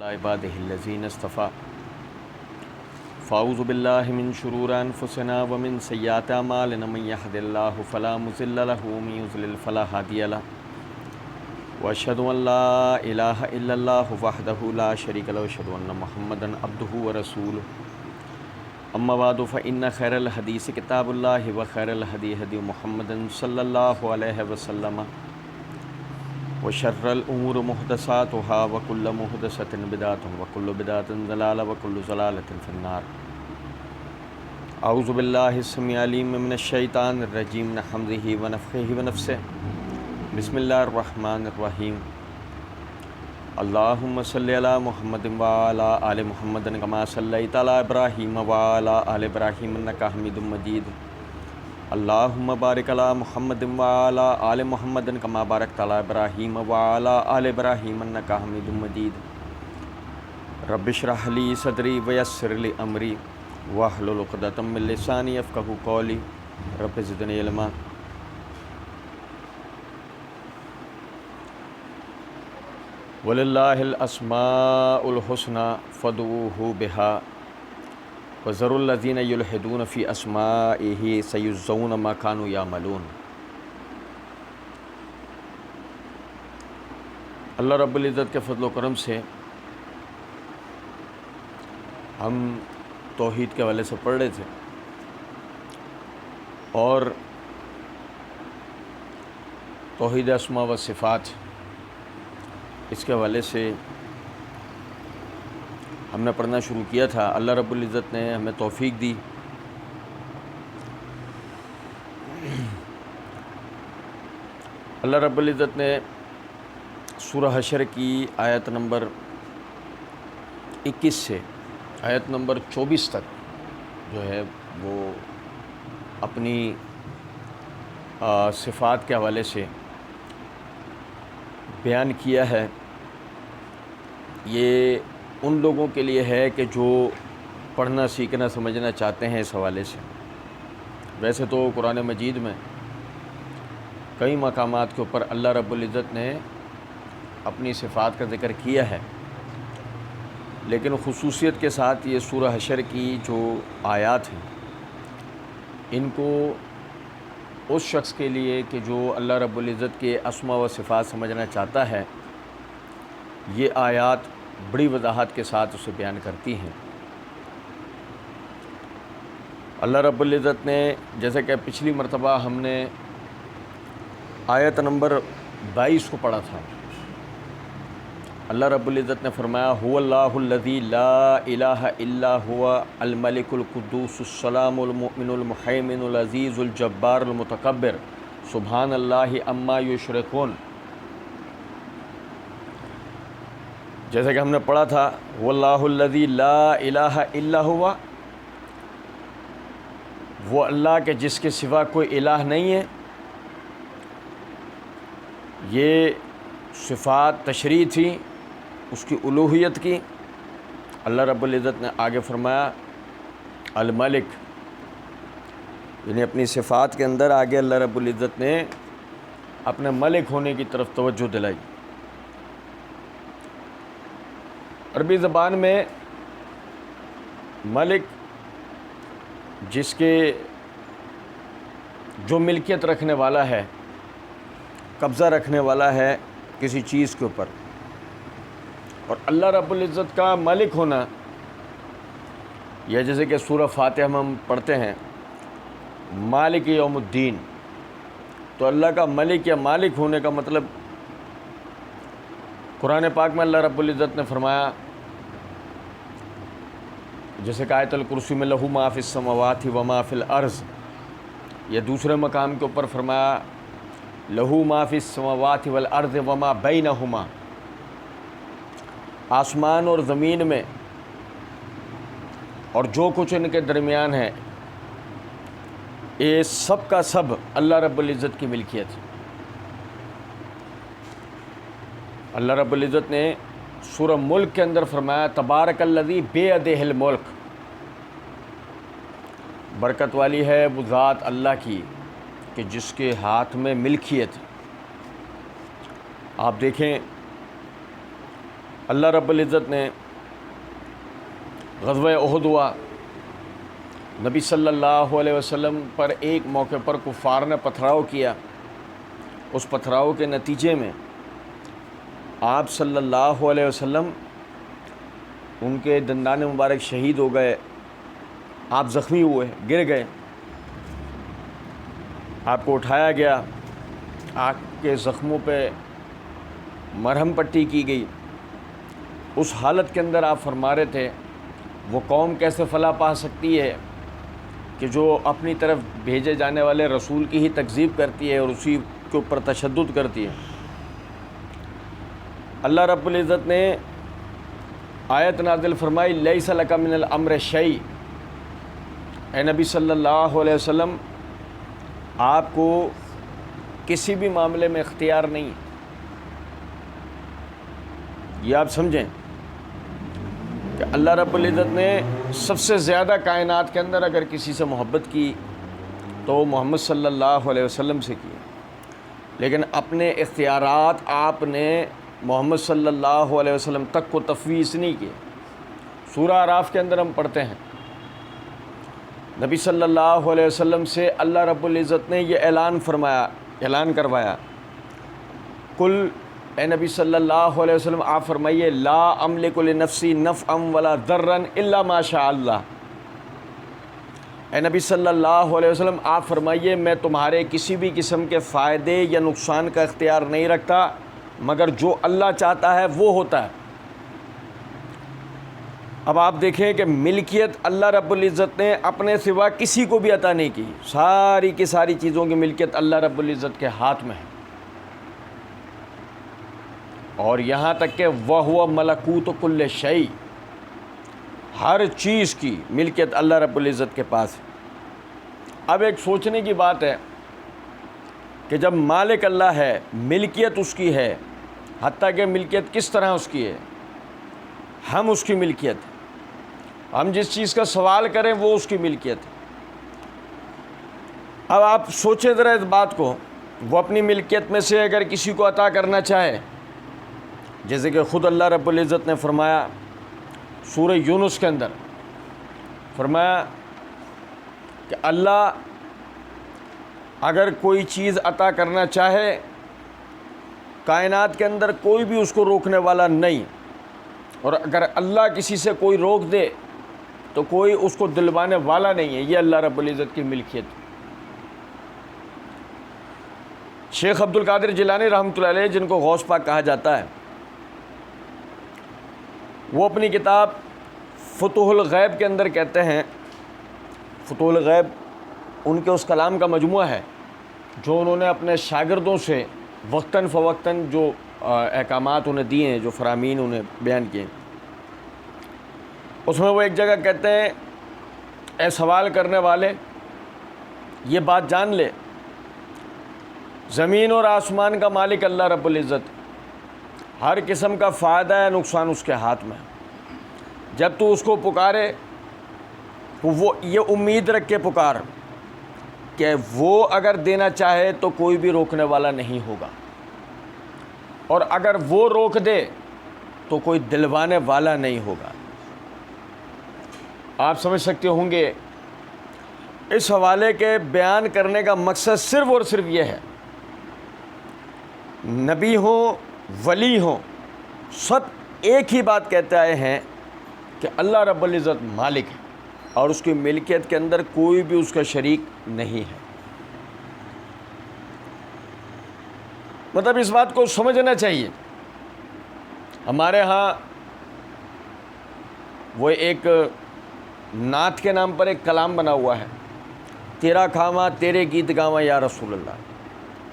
عباده الذين اصطفى فاعوذ بالله من شرور انفسنا ومن سيئات اعمالنا من يهد الله فلا مضل له ومن يضلل فلا هادي له واشهد ان لا اله الا الله وحده لا شريك له واشهد ان محمدا عبده ورسوله اما بعد فان خير الحديث كتاب الله وخير الهدي هدي محمد صلى الله عليه وسلم وشر الأمور محدثاتها وكل محدثة بدعة وكل بدعة ضلالة وكل ضلالة في النار. أعوذ بالله السميع العليم من الشيطان الرجيم من حمزه ونفخه ونفسه. بسم الله الرحمن الرحيم. اللهم صل على محمد وعلى آل محمد كما صليت على إبراهيم وعلى آل إبراهيم إنك حميد مجيد. اللهم بارک علی محمد وعلی آل محمد کما بارکت علی ابراہیم وعلی آل ابراہیم انک حمید مجید. رب اشرح لی صدری ویسر لی امری واحلل عقدۃ من لسانی یفقہوا قولی. رب زدنی علما. وللہ الاسماء الحسنی فادعوہ بہا وذروا الذین یلحدون فی اسمائہ سیجزون ما کانوا یعملون. اللہ رب العزت کے فضل و کرم سے ہم توحید کے حوالے سے پڑھ رہے تھے اور توحید اسماء و صفات اس کے حوالے سے ہم نے پڑھنا شروع کیا تھا. اللہ رب العزت نے ہمیں توفیق دی. اللہ رب العزت نے سورہ حشر کی آیت نمبر 21 سے آیت نمبر 24 تک جو ہے وہ اپنی صفات کے حوالے سے بیان کیا ہے. یہ ان لوگوں کے لیے ہے کہ جو پڑھنا سیکھنا سمجھنا چاہتے ہیں اس حوالے سے. ویسے تو قرآن مجید میں کئی مقامات کے اوپر اللہ رب العزت نے اپنی صفات کا ذکر کیا ہے، لیکن خصوصیت کے ساتھ یہ سورہ حشر کی جو آیات ہیں ان کو اس شخص کے لیے کہ جو اللہ رب العزت کے اسماء و صفات سمجھنا چاہتا ہے، یہ آیات بڑی وضاحت کے ساتھ اسے بیان کرتی ہیں. اللہ رب العزت نے جیسے کہ پچھلی مرتبہ ہم نے آیت نمبر 22 کو پڑھا تھا. اللہ رب العزت نے فرمایا هو اللہ الذی لا الہ الا هو الملک القدوس السلام المؤمن المہیمن العزیز الجبار المتکبر سبحان اللہ عما یشرکون. جیسے کہ ہم نے پڑھا تھا واللہ الذی لا الہ الا ہوا، وہ اللہ کے جس کے سوا کوئی الہ نہیں ہے. یہ صفات تشریح تھی اس کی الوہیت کی. اللہ رب العزت نے آگے فرمایا الملک، یعنی اپنی صفات کے اندر آگے اللہ رب العزت نے اپنے ملک ہونے کی طرف توجہ دلائی. عربی زبان میں ملک جس کے جو ملکیت رکھنے والا ہے، قبضہ رکھنے والا ہے کسی چیز کے اوپر، اور اللہ رب العزت کا ملک ہونا یہ جیسے کہ سورہ فاتحہ میں ہم پڑھتے ہیں مالک یوم الدین، تو اللہ کا ملک یا مالک ہونے کا مطلب قرآن پاک میں اللہ رب العزت نے فرمایا جیسے کہ آیت الکرسی میں لہو ما فی السماوات و ما فی الارض. یہ دوسرے مقام کے اوپر فرمایا لہو ما فی السماوات والارض و ما بینہما. آسمان اور زمین میں اور جو کچھ ان کے درمیان ہے یہ سب کا سب اللہ رب العزت کی ملکیت ہے. اللہ رب العزت نے سورہ ملک کے اندر فرمایا تبارک الذی بیدہ الملک، برکت والی ہے وہ ذات اللہ کی کہ جس کے ہاتھ میں ملکیت. آپ دیکھیں اللہ رب العزت نے غزوہ احد ہوا، نبی صلی اللہ علیہ وسلم پر ایک موقع پر کفار نے پتھراؤ کیا، اس پتھراؤ کے نتیجے میں آپ صلی اللہ علیہ وسلم ان کے دندان مبارک شہید ہو گئے، آپ زخمی ہوئے، گر گئے، آپ کو اٹھایا گیا، آپ کے زخموں پہ مرہم پٹی کی گئی۔ اس حالت کے اندر آپ فرما رہے تھے وہ قوم کیسے فلاح پا سکتی ہے کہ جو اپنی طرف بھیجے جانے والے رسول کی ہی تکذیب کرتی ہے اور اسی کے اوپر تشدد کرتی ہے۔ اللہ رب العزت نے آیت نازل فرمائی لیس لک من الامر شیء، اے نبی صلی اللہ علیہ وسلم آپ کو کسی بھی معاملے میں اختیار نہیں۔ یہ آپ سمجھیں کہ اللہ رب العزت نے سب سے زیادہ کائنات کے اندر اگر کسی سے محبت کی تو محمد صلی اللہ علیہ وسلم سے کی، لیکن اپنے اختیارات آپ نے محمد صلی اللہ علیہ وسلم تک کو تفویض نہیں کیے۔ سورہ اعراف کے اندر ہم پڑھتے ہیں نبی صلی اللہ علیہ وسلم سے اللہ رب العزت نے یہ اعلان کروایا، قل اے نبی صلی اللہ علیہ وسلم آپ فرمائیے لا املک لنفسی نفعا ولا ضرا الا ما شاء اللہ، اے نبی صلی اللہ علیہ وسلم آپ فرمائیے میں تمہارے کسی بھی قسم کے فائدے یا نقصان کا اختیار نہیں رکھتا مگر جو اللہ چاہتا ہے وہ ہوتا ہے۔ اب آپ دیکھیں کہ ملکیت اللہ رب العزت نے اپنے سوا کسی کو بھی عطا نہیں کی، ساری کی ساری چیزوں کی ملکیت اللہ رب العزت کے ہاتھ میں ہے، اور یہاں تک کہ وَهُوَ مَلَكُوتُ كُلِّ شَيْءٍ، ہر چیز کی ملکیت اللہ رب العزت کے پاس ہے۔ اب ایک سوچنے کی بات ہے کہ جب مالک اللہ ہے، ملکیت اس کی ہے، حتیٰ کہ ملکیت کس طرح اس کی ہے، ہم اس کی ملکیت ہے، ہم جس چیز کا سوال کریں وہ اس کی ملکیت ہے۔ اب آپ سوچیں ذرا اس بات کو، وہ اپنی ملکیت میں سے اگر کسی کو عطا کرنا چاہے، جیسے کہ خود اللہ رب العزت نے فرمایا سورہ یونس کے اندر، فرمایا کہ اللہ اگر کوئی چیز عطا کرنا چاہے کائنات کے اندر کوئی بھی اس کو روکنے والا نہیں، اور اگر اللہ کسی سے کوئی روک دے تو کوئی اس کو دلوانے والا نہیں ہے۔ یہ اللہ رب العزت کی ملکیت۔ شیخ عبد القادر جیلانی رحمۃ اللہ علیہ، جن کو غوث پاک کہا جاتا ہے، وہ اپنی کتاب فتوح الغیب کے اندر کہتے ہیں، فتوح الغیب ان کے اس کلام کا مجموعہ ہے جو انہوں نے اپنے شاگردوں سے وقتاً فوقتاً جو احکامات انہیں دیے ہیں، جو فرامین انہیں بیان کیے، اس میں وہ ایک جگہ کہتے ہیں اے سوال کرنے والے یہ بات جان لے زمین اور آسمان کا مالک اللہ رب العزت، ہر قسم کا فائدہ ہے نقصان اس کے ہاتھ میں، جب تو اس کو پکارے تو وہ یہ امید رکھ کے پکار کہ وہ اگر دینا چاہے تو کوئی بھی روکنے والا نہیں ہوگا، اور اگر وہ روک دے تو کوئی دلوانے والا نہیں ہوگا۔ آپ سمجھ سکتے ہوں گے اس حوالے کے بیان کرنے کا مقصد صرف اور صرف یہ ہے، نبی ہوں ولی ہوں سب ایک ہی بات کہتے آئے ہیں کہ اللہ رب العزت مالک ہے اور اس کی ملکیت کے اندر کوئی بھی اس کا شریک نہیں ہے۔ مطلب اس بات کو سمجھنا چاہیے۔ ہمارے ہاں وہ ایک نعت کے نام پر ایک کلام بنا ہوا ہے، تیرا کھاواں تیرے گیت گاواں یا رسول اللہ۔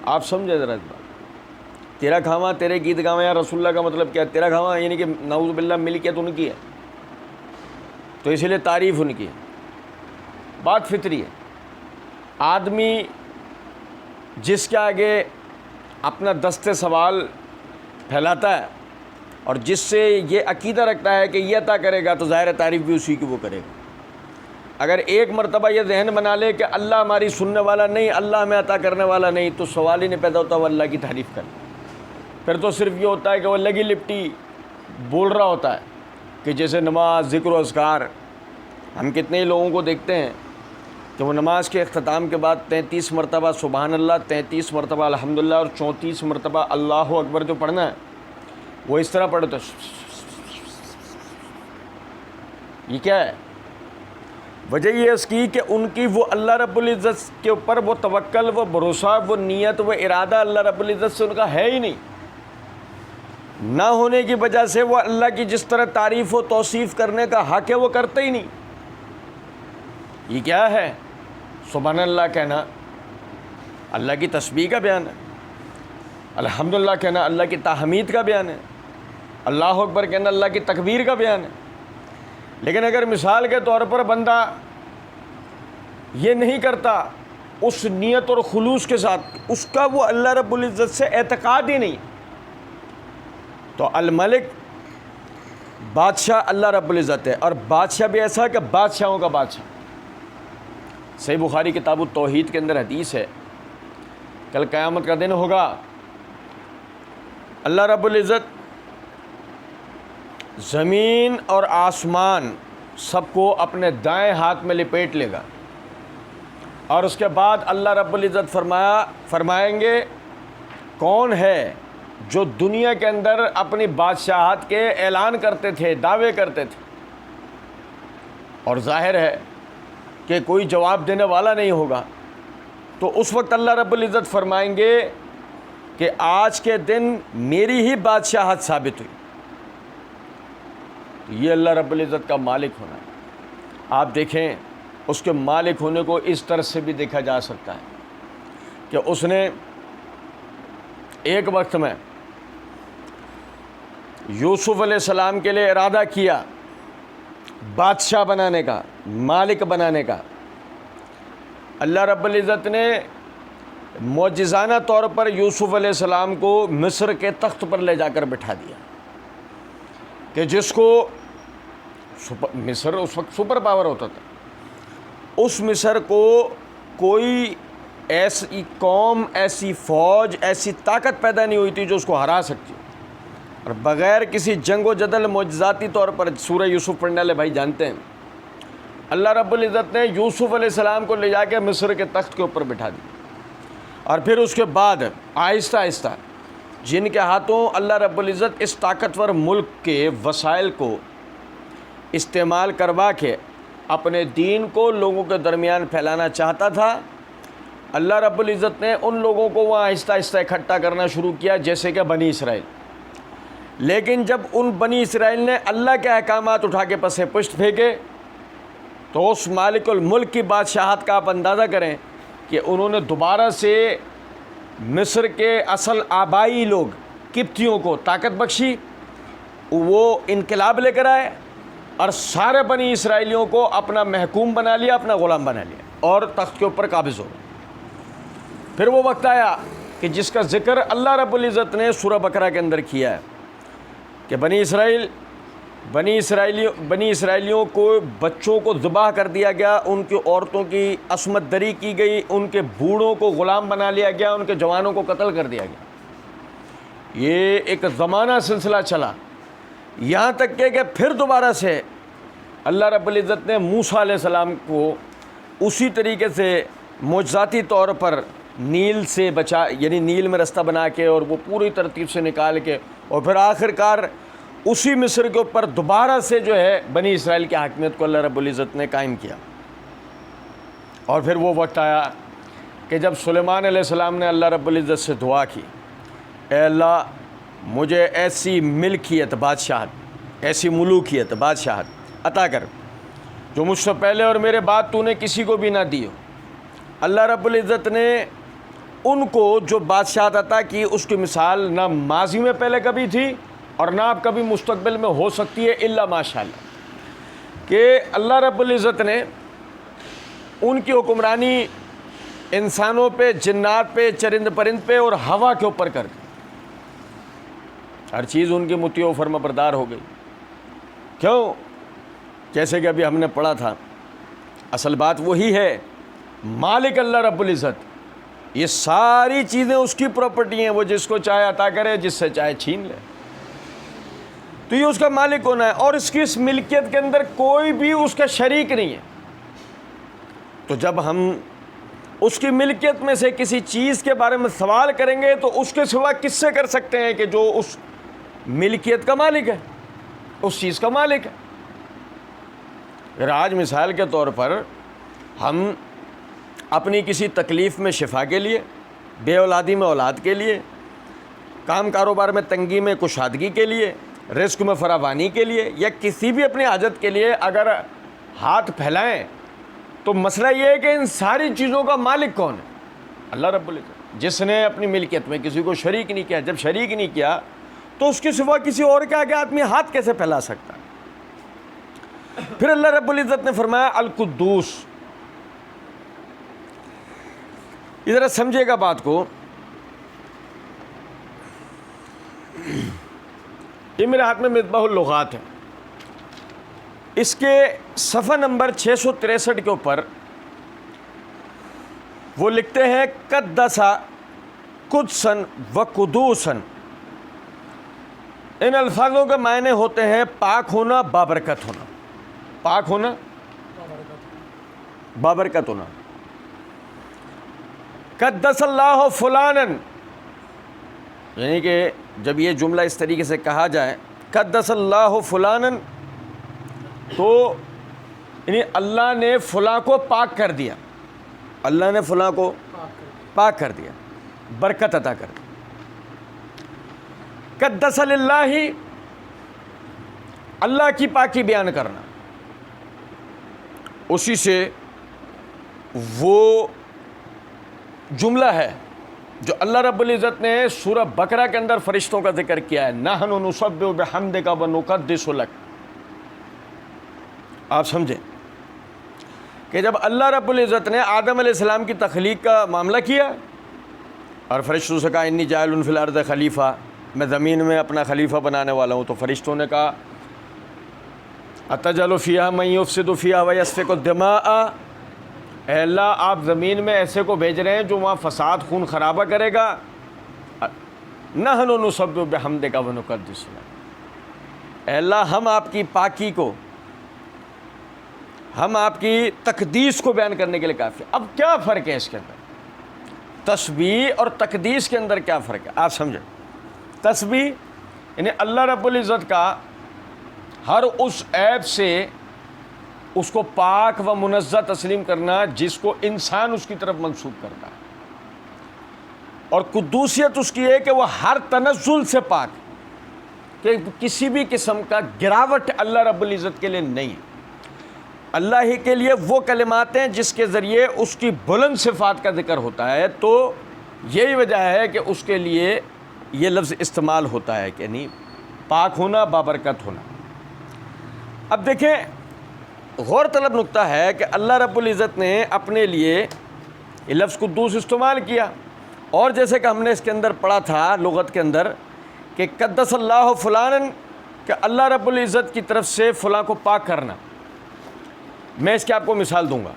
آپ سمجھے ذرا اس بات، تیرا کھاواں تیرے گیت گاواں یا رسول اللہ کا مطلب کیا ہے؟ تیرا کھاواں یعنی کہ نعوذ باللہ ملکیت ان کی ہے تو اسی لیے تعریف ان کی ہے۔ بات فطری ہے، آدمی جس کے آگے اپنا دست سوال پھیلاتا ہے اور جس سے یہ عقیدہ رکھتا ہے کہ یہ عطا کرے گا تو ظاہر تعریف بھی اسی کی وہ کرے گا۔ اگر ایک مرتبہ یہ ذہن بنا لے کہ اللہ ہماری سننے والا نہیں، اللہ ہمیں عطا کرنے والا نہیں، تو سوال ہی نہیں پیدا ہوتا وہ اللہ کی تعریف کرے۔ پھر تو صرف یہ ہوتا ہے کہ وہ لگی لپٹی بول رہا ہوتا ہے کہ جیسے نماز، ذکر و اذکار، ہم کتنے ہی لوگوں کو دیکھتے ہیں کہ وہ نماز کے اختتام کے بعد 33 مرتبہ سبحان اللہ، 33 مرتبہ الحمدللہ اور 34 مرتبہ اللہ اکبر جو پڑھنا ہے وہ اس طرح پڑھتے ہیں۔ یہ کیا ہے؟ وجہ یہ اس کی کہ ان کی وہ اللہ رب العزت کے اوپر وہ توکل، وہ بھروسہ، وہ نیت، وہ ارادہ اللہ رب العزت سے ان کا ہے ہی نہیں۔ نہ ہونے کی وجہ سے وہ اللہ کی جس طرح تعریف و توصیف کرنے کا حق ہے وہ کرتے ہی نہیں۔ یہ کیا ہے؟ سبحان اللہ کہنا اللہ کی تسبیح کا بیان ہے، الحمدللہ کہنا اللہ کی تحمید کا بیان ہے، اللہ اکبر کہنا اللہ کی تکبیر کا بیان ہے۔ لیکن اگر مثال کے طور پر بندہ یہ نہیں کرتا اس نیت اور خلوص کے ساتھ، اس کا وہ اللہ رب العزت سے اعتقاد ہی نہیں، تو الملک بادشاہ اللہ رب العزت ہے، اور بادشاہ بھی ایسا ہے کہ بادشاہوں کا بادشاہ۔ صحیح بخاری کتاب التوحید کے اندر حدیث ہے، کل قیامت کا دن ہوگا، اللہ رب العزت زمین اور آسمان سب کو اپنے دائیں ہاتھ میں لپیٹ لے گا، اور اس کے بعد اللہ رب العزت فرمائیں گے کون ہے جو دنیا کے اندر اپنی بادشاہت کے اعلان کرتے تھے، دعوے کرتے تھے، اور ظاہر ہے کہ کوئی جواب دینے والا نہیں ہوگا، تو اس وقت اللہ رب العزت فرمائیں گے کہ آج کے دن میری ہی بادشاہت ثابت ہوئی۔ یہ اللہ رب العزت کا مالک ہونا ہے۔ آپ دیکھیں اس کے مالک ہونے کو اس طرح سے بھی دیکھا جا سکتا ہے کہ اس نے ایک وقت میں یوسف علیہ السلام کے لیے ارادہ کیا بادشاہ بنانے کا، مالک بنانے کا۔ اللہ رب العزت نے معجزانہ طور پر یوسف علیہ السلام کو مصر کے تخت پر لے جا کر بٹھا دیا کہ جس کو مصر اس وقت سپر پاور ہوتا تھا، اس مصر کو کوئی ایسی قوم، ایسی فوج، ایسی طاقت پیدا نہیں ہوئی تھی جو اس کو ہرا سکتی، اور بغیر کسی جنگ و جدل معجزاتی طور پر، سورہ یوسف پڑھنے والے بھائی جانتے ہیں، اللہ رب العزت نے یوسف علیہ السلام کو لے جا کے مصر کے تخت کے اوپر بٹھا دیا، اور پھر اس کے بعد آہستہ آہستہ جن کے ہاتھوں اللہ رب العزت اس طاقتور ملک کے وسائل کو استعمال کروا کے اپنے دین کو لوگوں کے درمیان پھیلانا چاہتا تھا، اللہ رب العزت نے ان لوگوں کو وہاں آہستہ آہستہ اکٹھا کرنا شروع کیا، جیسے کہ بنی اسرائیل۔ لیکن جب ان بنی اسرائیل نے اللہ کے احکامات اٹھا کے پسے پشت پھینکے، تو اس مالک الملک کی بادشاہت کا آپ اندازہ کریں کہ انہوں نے دوبارہ سے مصر کے اصل آبائی لوگ قبطیوں کو طاقت بخشی، وہ انقلاب لے کر آئے اور سارے بنی اسرائیلیوں کو اپنا محکوم بنا لیا، اپنا غلام بنا لیا، اور تخت کے اوپر قابض ہو گئے۔ پھر وہ وقت آیا کہ جس کا ذکر اللہ رب العزت نے سورہ بقرہ کے اندر کیا ہے کہ بنی اسرائیلیوں کو بچوں کو ذبح کر دیا گیا، ان کی عورتوں کی عصمت دری کی گئی، ان کے بوڑھوں کو غلام بنا لیا گیا، ان کے جوانوں کو قتل کر دیا گیا۔ یہ ایک زمانہ سلسلہ چلا، یہاں تک کہ پھر دوبارہ سے اللہ رب العزت نے موسیٰ علیہ السلام کو اسی طریقے سے معجزاتی طور پر نیل سے یعنی نیل میں رستہ بنا کے اور وہ پوری ترتیب سے نکال کے، اور پھر آخر کار اسی مصر کے اوپر دوبارہ سے جو ہے بنی اسرائیل کی حاکمیت کو اللہ رب العزت نے قائم کیا۔ اور پھر وہ وقت آیا کہ جب سلیمان علیہ السلام نے اللہ رب العزت سے دعا کی، اے اللہ مجھے ایسی ملکیت، بادشاہت، ایسی ملوکیت، بادشاہت عطا کر جو مجھ سے پہلے اور میرے بعد تو نے کسی کو بھی نہ دی ہو۔ اللہ رب العزت نے ان کو جو بادشاہت عطا کی اس کی مثال نہ ماضی میں پہلے کبھی تھی اور نہ اب کبھی مستقبل میں ہو سکتی ہے، الا ماشاءاللہ، کہ اللہ رب العزت نے ان کی حکمرانی انسانوں پہ، جنات پہ، چرند پرند پہ اور ہوا کے اوپر کر دی۔ ہر چیز ان کی مطیع و فرما بردار ہو گئی۔ کیوں؟ جیسے کہ ابھی ہم نے پڑھا تھا، اصل بات وہی ہے، مالک اللہ رب العزت، یہ ساری چیزیں اس کی پراپرٹی ہیں، وہ جس کو چاہے عطا کرے، جس سے چاہے چھین لے۔ تو یہ اس کا مالک ہونا ہے، اور اس کی اس ملکیت کے اندر کوئی بھی اس کا شریک نہیں ہے۔ تو جب ہم اس کی ملکیت میں سے کسی چیز کے بارے میں سوال کریں گے تو اس کے سوا کس سے کر سکتے ہیں کہ جو اس ملکیت کا مالک ہے، اس چیز کا مالک ہے۔ پھر آج مثال کے طور پر ہم اپنی کسی تکلیف میں شفا کے لیے، بے اولادی میں اولاد کے لیے، کام کاروبار میں تنگی میں کشادگی کے لیے، رزق میں فراوانی کے لیے، یا کسی بھی اپنی حاجت کے لیے اگر ہاتھ پھیلائیں تو مسئلہ یہ ہے کہ ان ساری چیزوں کا مالک کون ہے؟ اللہ رب العزت، جس نے اپنی ملکیت میں کسی کو شریک نہیں کیا۔ جب شریک نہیں کیا تو اس کے سوا کسی اور کے آگے آدمی ہاتھ کیسے پھیلا سکتا ہے؟ پھر اللہ رب العزت نے فرمایا القدوس۔ ادھر سمجھے گا بات کو، یہ میرے ہاتھ میں مصباح اللغات ہے، اس کے صفحہ نمبر 663 کے اوپر وہ لکھتے ہیں قدسا قدسن و قدوسن۔ ان الفاظوں کے معنی ہوتے ہیں پاک ہونا، بابرکت ہونا۔ پاک ہونا، بابرکت ہونا۔ قدس اللہ فلانن، یعنی کہ جب یہ جملہ اس طریقے سے کہا جائے قدس اللہ فلانن، تو یعنی اللہ نے فلاں کو پاک کر دیا، اللہ نے فلاں کو پاک کر دیا، برکت عطا کر دی۔ قدس للہ، اللہ کی پاکی بیان کرنا، اسی سے وہ جملہ ہے جو اللہ رب العزت نے سورہ بقرہ کے اندر فرشتوں کا ذکر کیا ہے، نحن نسبح بحمدک ونقدس لک۔ آپ سمجھیں کہ جب اللہ رب العزت نے آدم علیہ السلام کی تخلیق کا معاملہ کیا اور فرشتوں سے کہا انی جاعل فی الارض خلیفہ، میں زمین میں اپنا خلیفہ بنانے والا ہوں، تو فرشتوں نے کہا اتجعل فیہا من یفسد فیہا ویسفک الدماء، اے اللہ آپ زمین میں ایسے کو بھیج رہے ہیں جو وہاں فساد خون خرابہ کرے گا۔ نحن نسبح بحمدک ونقدس لک، اے اللہ ہم آپ کی پاکی کو، ہم آپ کی تقدیس کو بیان کرنے کے لیے کافی۔ اب کیا فرق ہے اس کے اندر؟ تسبیح اور تقدیس کے اندر کیا فرق ہے آپ سمجھیں۔ تسبیح یعنی اللہ رب العزت کا ہر اس عیب سے اس کو پاک و منزہ تسلیم کرنا جس کو انسان اس کی طرف منسوب کرتا ہے، اور قدوسیت اس کی ہے کہ وہ ہر تنزل سے پاک، کہ کسی بھی قسم کا گراوٹ اللہ رب العزت کے لیے نہیں ہے۔ اللہ ہی کے لیے وہ کلمات ہیں جس کے ذریعے اس کی بلند صفات کا ذکر ہوتا ہے، تو یہی وجہ ہے کہ اس کے لیے یہ لفظ استعمال ہوتا ہے کہ نہیں پاک ہونا، بابرکت ہونا۔ اب دیکھیں غور طلب نقطہ ہے کہ اللہ رب العزت نے اپنے لیے یہ لفظ قدوس استعمال کیا، اور جیسے کہ ہم نے اس کے اندر پڑھا تھا لغت کے اندر کہ قدس اللہ فلانن، کہ اللہ رب العزت کی طرف سے فلاں کو پاک کرنا۔ میں اس کی آپ کو مثال دوں گا،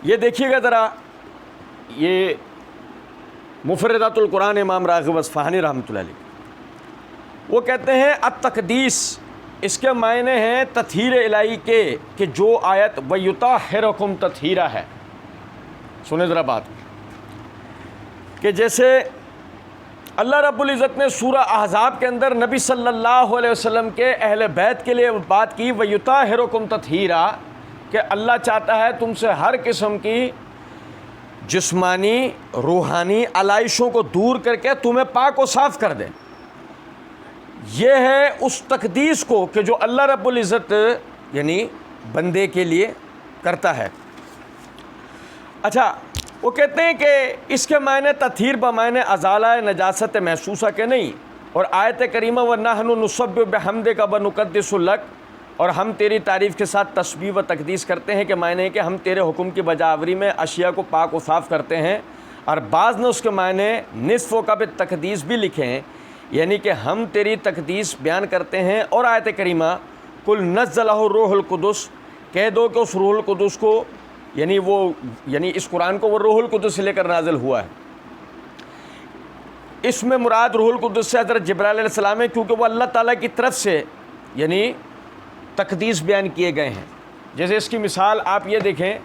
یہ دیکھیے گا ذرا، یہ مفردات القرآن امام راغب اصفہانی رحمۃ اللہ علیہ، وہ کہتے ہیں التقدیس، اس کے معنی ہیں تطہیر الہی کے، کہ جو آیت وَيُطَهِّرُكُمْ تطہیرہ ہے۔ سنیں ذرا بات کہ جیسے اللہ رب العزت نے سورہ احزاب کے اندر نبی صلی اللہ علیہ وسلم کے اہل بیت کے لیے بات کی وَيُطَهِّرُكُمْ تطہیرہ، کہ اللہ چاہتا ہے تم سے ہر قسم کی جسمانی روحانی علائشوں کو دور کر کے تمہیں پاک و صاف کر دے۔ یہ ہے اس تقدیس کو کہ جو اللہ رب العزت یعنی بندے کے لیے کرتا ہے۔ اچھا، وہ کہتے ہیں کہ اس کے معنی تطہیر بمعنی ازالہ نجاست محسوسہ کے نہیں، اور آیت کریمہ وَنَحْنُ نُسَبِّحُ بِحَمْدِكَ وَنُقَدِّسُ لَكَ، اور ہم تیری تعریف کے ساتھ تسبیح و تقدیس کرتے ہیں، کہ معنی ہے کہ ہم تیرے حکم کی بجاوری میں اشیاء کو پاک و صاف کرتے ہیں۔ اور بعض نے اس کے معنی نصف و قبل تقدیس بھی لکھے ہیں، یعنی کہ ہم تیری تقدیس بیان کرتے ہیں۔ اور آیت کریمہ قُلْ نَزَّلَهُ الرُّوحُ الْقُدُسُ، کہہ دو کہ اس روح القدس کو، یعنی اس قرآن کو وہ روح القدس سے لے کر نازل ہوا ہے۔ اس میں مراد روح القدس سے حضرت جبرائیل علیہ السلام ہے، کیونکہ وہ اللہ تعالیٰ کی طرف سے یعنی تقدیس بیان کیے گئے ہیں۔ جیسے اس کی مثال آپ یہ دیکھیں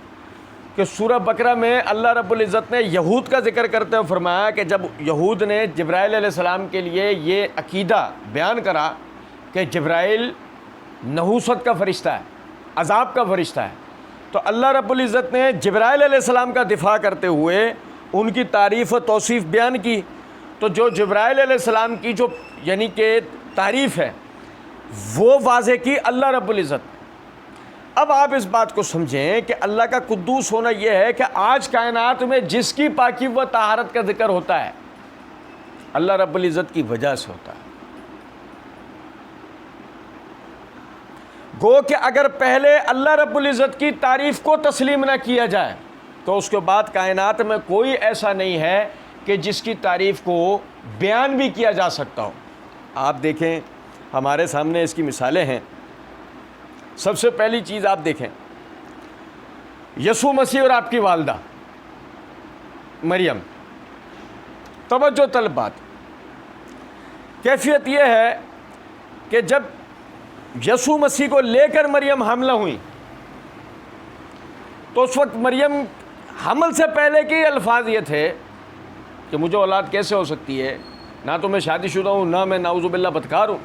کہ سورہ بقرہ میں اللہ رب العزت نے یہود کا ذکر کرتے ہوئے فرمایا کہ جب یہود نے جبرائیل علیہ السلام کے لیے یہ عقیدہ بیان کرا کہ جبرائیل نحوست کا فرشتہ ہے، عذاب کا فرشتہ ہے، تو اللہ رب العزت نے جبرائیل علیہ السلام کا دفاع کرتے ہوئے ان کی تعریف و توصیف بیان کی۔ تو جو جبرائیل علیہ السلام کی جو یعنی کہ تعریف ہے وہ واضح کی اللہ رب العزت۔ اب آپ اس بات کو سمجھیں کہ اللہ کا قدوس ہونا یہ ہے کہ آج کائنات میں جس کی پاکی و طہارت کا ذکر ہوتا ہے اللہ رب العزت کی وجہ سے ہوتا ہے۔ گو کہ اگر پہلے اللہ رب العزت کی تعریف کو تسلیم نہ کیا جائے تو اس کے بعد کائنات میں کوئی ایسا نہیں ہے کہ جس کی تعریف کو بیان بھی کیا جا سکتا ہو۔ آپ دیکھیں ہمارے سامنے اس کی مثالیں ہیں۔ سب سے پہلی چیز آپ دیکھیں یسوع مسیح اور آپ کی والدہ مریم، توجہ طلب بات۔ کیفیت یہ ہے کہ جب یسوع مسیح کو لے کر مریم حاملہ ہوئی تو اس وقت مریم حمل سے پہلے کے الفاظ یہ تھے کہ مجھے اولاد کیسے ہو سکتی ہے، نہ تو میں شادی شدہ ہوں، نہ میں نعوذ باللہ بدکار ہوں۔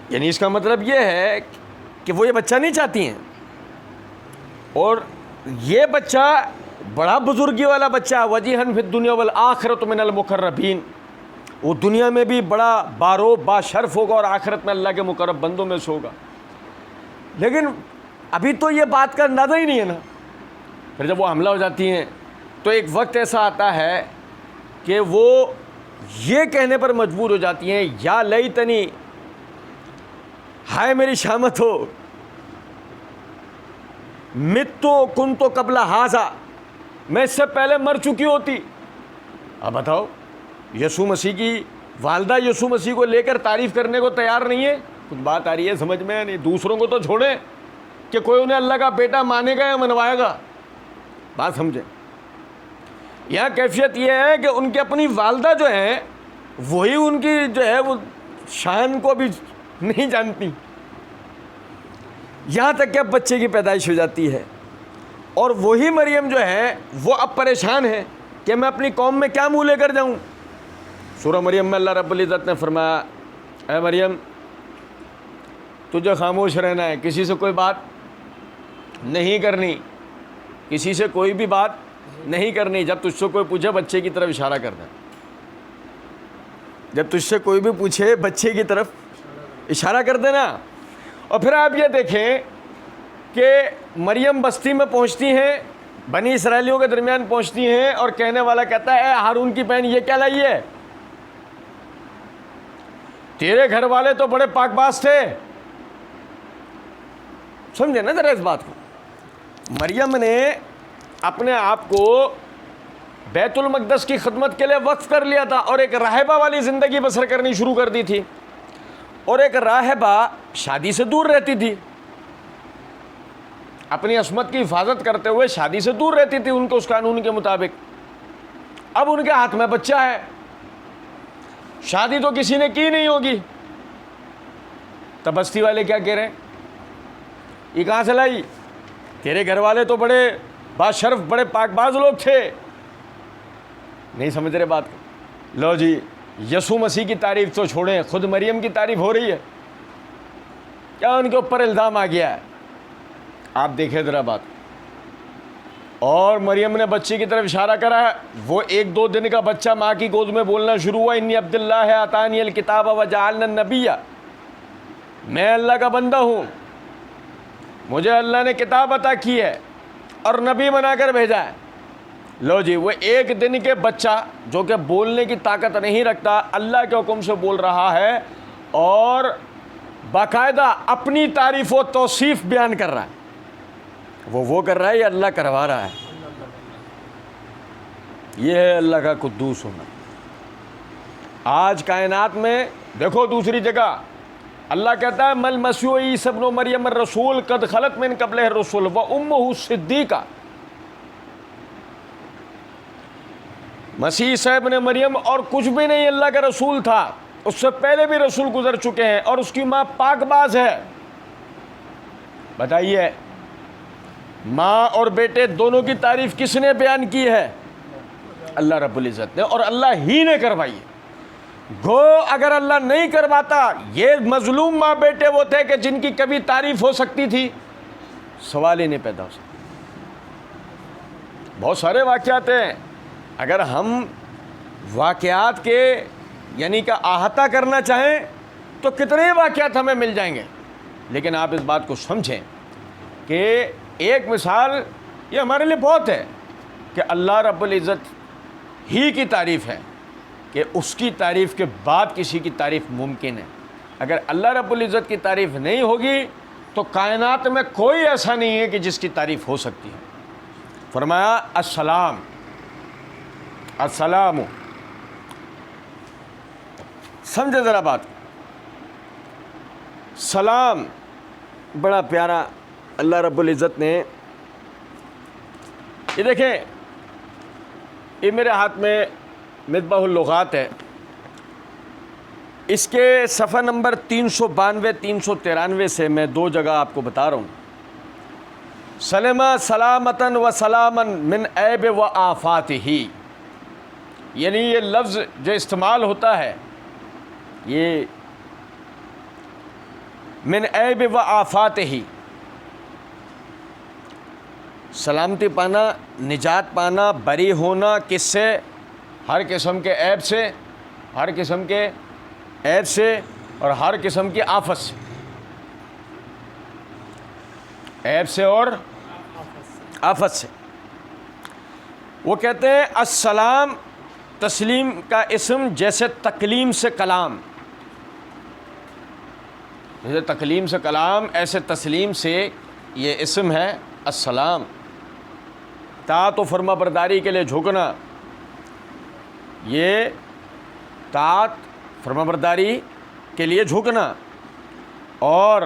یعنی اس کا مطلب یہ ہے کہ وہ یہ بچہ نہیں چاہتی ہیں، اور یہ بچہ بڑا بزرگی والا بچہ، وجیہن فی الدنیا والآخرۃ من المقربین، وہ دنیا میں بھی بڑا بارو باشرف ہوگا اور آخرت میں اللہ کے مقرب بندوں میں سے ہوگا۔ لیکن ابھی تو یہ بات کا اندازہ ہی نہیں ہے نا۔ پھر جب وہ حاملہ ہو جاتی ہیں تو ایک وقت ایسا آتا ہے کہ وہ یہ کہنے پر مجبور ہو جاتی ہیں یا لیتنی، ہائے میری شامت ہو، متو کنتو قبل ھذا، میں اس سے پہلے مر چکی ہوتی۔ اب بتاؤ، یسوع مسیح کی والدہ یسوع مسیح کو لے کر تعریف کرنے کو تیار نہیں ہے۔ کچھ بات آ رہی ہے سمجھ میں نہیں؟ دوسروں کو تو چھوڑیں کہ کوئی انہیں اللہ کا بیٹا مانے گا یا منوائے گا، بات سمجھیں۔ یہاں کیفیت یہ ہے کہ ان کی اپنی والدہ جو ہیں وہی ان کی جو ہے وہ شان کو بھی نہیں جانتی، یہاں تک کہ اب بچے کی پیدائش ہو جاتی ہے، اور وہی مریم جو ہے وہ اب پریشان ہے کہ میں اپنی قوم میں کیا منہ لے کر جاؤں۔ سورہ مریم میں اللہ رب العزت نے فرمایا، اے مریم تجھے خاموش رہنا ہے، کسی سے کوئی بات نہیں کرنی، کسی سے کوئی بھی بات نہیں کرنی۔ جب تجھ سے کوئی پوچھے بچے کی طرف اشارہ کر دیں، جب تجھ سے کوئی بھی پوچھے بچے کی طرف اشارہ کر دینا۔ اور پھر آپ یہ دیکھیں کہ مریم بستی میں پہنچتی ہیں، بنی اسرائیلیوں کے درمیان پہنچتی ہیں، اور کہنے والا کہتا ہے اے ہارون کی بہن یہ کیا لائی ہے؟ تیرے گھر والے تو بڑے پاک باز تھے۔ سمجھے نا ذرا اس بات کو۔ مریم نے اپنے آپ کو بیت المقدس کی خدمت کے لیے وقف کر لیا تھا اور ایک راہبہ والی زندگی بسر کرنی شروع کر دی تھی، اور ایک راہبہ شادی سے دور رہتی تھی، اپنی عصمت کی حفاظت کرتے ہوئے شادی سے دور رہتی تھی ان کے اس قانون کے مطابق۔ اب ان کے ہاتھ میں بچہ ہے، شادی تو کسی نے کی نہیں ہوگی، تب بستی والے کیا کہہ رہے ہیں، یہ کہاں سے لائی؟ تیرے گھر والے تو بڑے باشرف بڑے پاک باز لوگ تھے۔ نہیں سمجھ رہے بات کو؟ لو جی، یسوع مسیح کی تعریف تو چھوڑیں، خود مریم کی تعریف ہو رہی ہے، کیا ان کے اوپر الزام آ گیا ہے؟ آپ دیکھیں ذرا بات۔ اور مریم نے بچے کی طرف اشارہ کرا ہے، وہ 1-2 دن کا بچہ ماں کی گود میں بولنا شروع ہوا، انی عبد اللہ آتانی الکتاب وجعلنی النبی، میں اللہ کا بندہ ہوں، مجھے اللہ نے کتاب عطا کی ہے اور نبی بنا کر بھیجا ہے۔ لو جی، وہ 1 دن کے بچہ جو کہ بولنے کی طاقت نہیں رکھتا اللہ کے حکم سے بول رہا ہے اور باقاعدہ اپنی تعریف و توصیف بیان کر رہا ہے۔ وہ کر رہا ہے یا اللہ کروا رہا ہے؟ یہ ہے اللہ کا قدوس ہونا۔ آج کائنات میں دیکھو دوسری جگہ اللہ کہتا ہے مل مسیح عیسی ابن مریم الرسول قد خلت من قبلہ الرسل و امہ صدیقہ، مسیح عیسیٰ ابن مریم اور کچھ بھی نہیں اللہ کا رسول تھا، اس سے پہلے بھی رسول گزر چکے ہیں، اور اس کی ماں پاک باز ہے۔ بتائیے ماں اور بیٹے دونوں کی تعریف کس نے بیان کی ہے؟ اللہ رب العزت نے، اور اللہ ہی نے کروائی ہے۔ گو اگر اللہ نہیں کرواتا، یہ مظلوم ماں بیٹے وہ تھے کہ جن کی کبھی تعریف ہو سکتی تھی؟ سوال ہی نہیں پیدا ہو سکتا۔ بہت سارے واقعات ہیں، اگر ہم واقعات کے یعنی کہ احاطہ کرنا چاہیں تو کتنے واقعات ہمیں مل جائیں گے، لیکن آپ اس بات کو سمجھیں کہ ایک مثال یہ ہمارے لیے بہت ہے کہ اللہ رب العزت ہی کی تعریف ہے، کہ اس کی تعریف کے بعد کسی کی تعریف ممکن ہے۔ اگر اللہ رب العزت کی تعریف نہیں ہوگی تو کائنات میں کوئی ایسا نہیں ہے کہ جس کی تعریف ہو سکتی ہے۔ فرمایا السلام، السلام، سمجھے ذرا بات، سلام بڑا پیارا اللہ رب العزت نے، یہ دیکھیں یہ میرے ہاتھ میں مصباح اللغات ہے، اس کے صفحہ نمبر 392 393 سے میں دو جگہ آپ کو بتا رہا ہوں۔ سلمہ سلامتاً و سلاماً من عیب و آفاتہ، یعنی یہ لفظ جو استعمال ہوتا ہے یہ من عیب و آفاتہ، سلامتی پانا، نجات پانا، بری ہونا کس سے؟ ہر قسم کے عیب سے، ہر قسم کے عیب سے اور ہر قسم کی آفت سے، عیب سے اور آفت سے۔ وہ کہتے ہیں السلام تسلیم کا اسم، جیسے تکلیم سے کلام، جیسے تکلیم سے کلام ایسے تسلیم سے یہ اسم ہے السلام۔ طاعت و فرما برداری کے لیے جھکنا، یہ طاعت فرما برداری کے لیے جھکنا، اور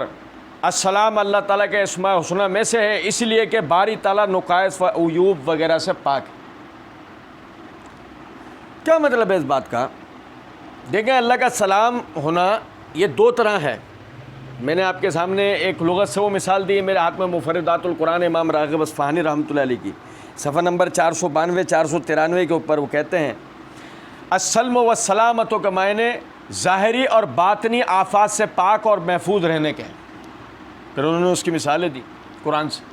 السلام اللہ تعالیٰ کے اسماء حسنہ میں سے ہے، اس لیے کہ باری تعالیٰ نقائص و عیوب وغیرہ سے پاک ہے۔ کیا مطلب ہے اس بات کا؟ دیکھیں اللہ کا سلام ہونا یہ دو طرح ہے۔ میں نے آپ کے سامنے ایک لغت سے وہ مثال دی، میرے ہاتھ میں مفردات القرآن امام راغب اصفہانی رحمۃ اللہ علیہ کی صفحہ نمبر 492 493 کے اوپر، وہ کہتے ہیں السلم و سلامتوں کے معنی ظاہری اور باطنی آفات سے پاک اور محفوظ رہنے کے ہیں۔ پھر انہوں نے اس کی مثالیں دی قرآن سے،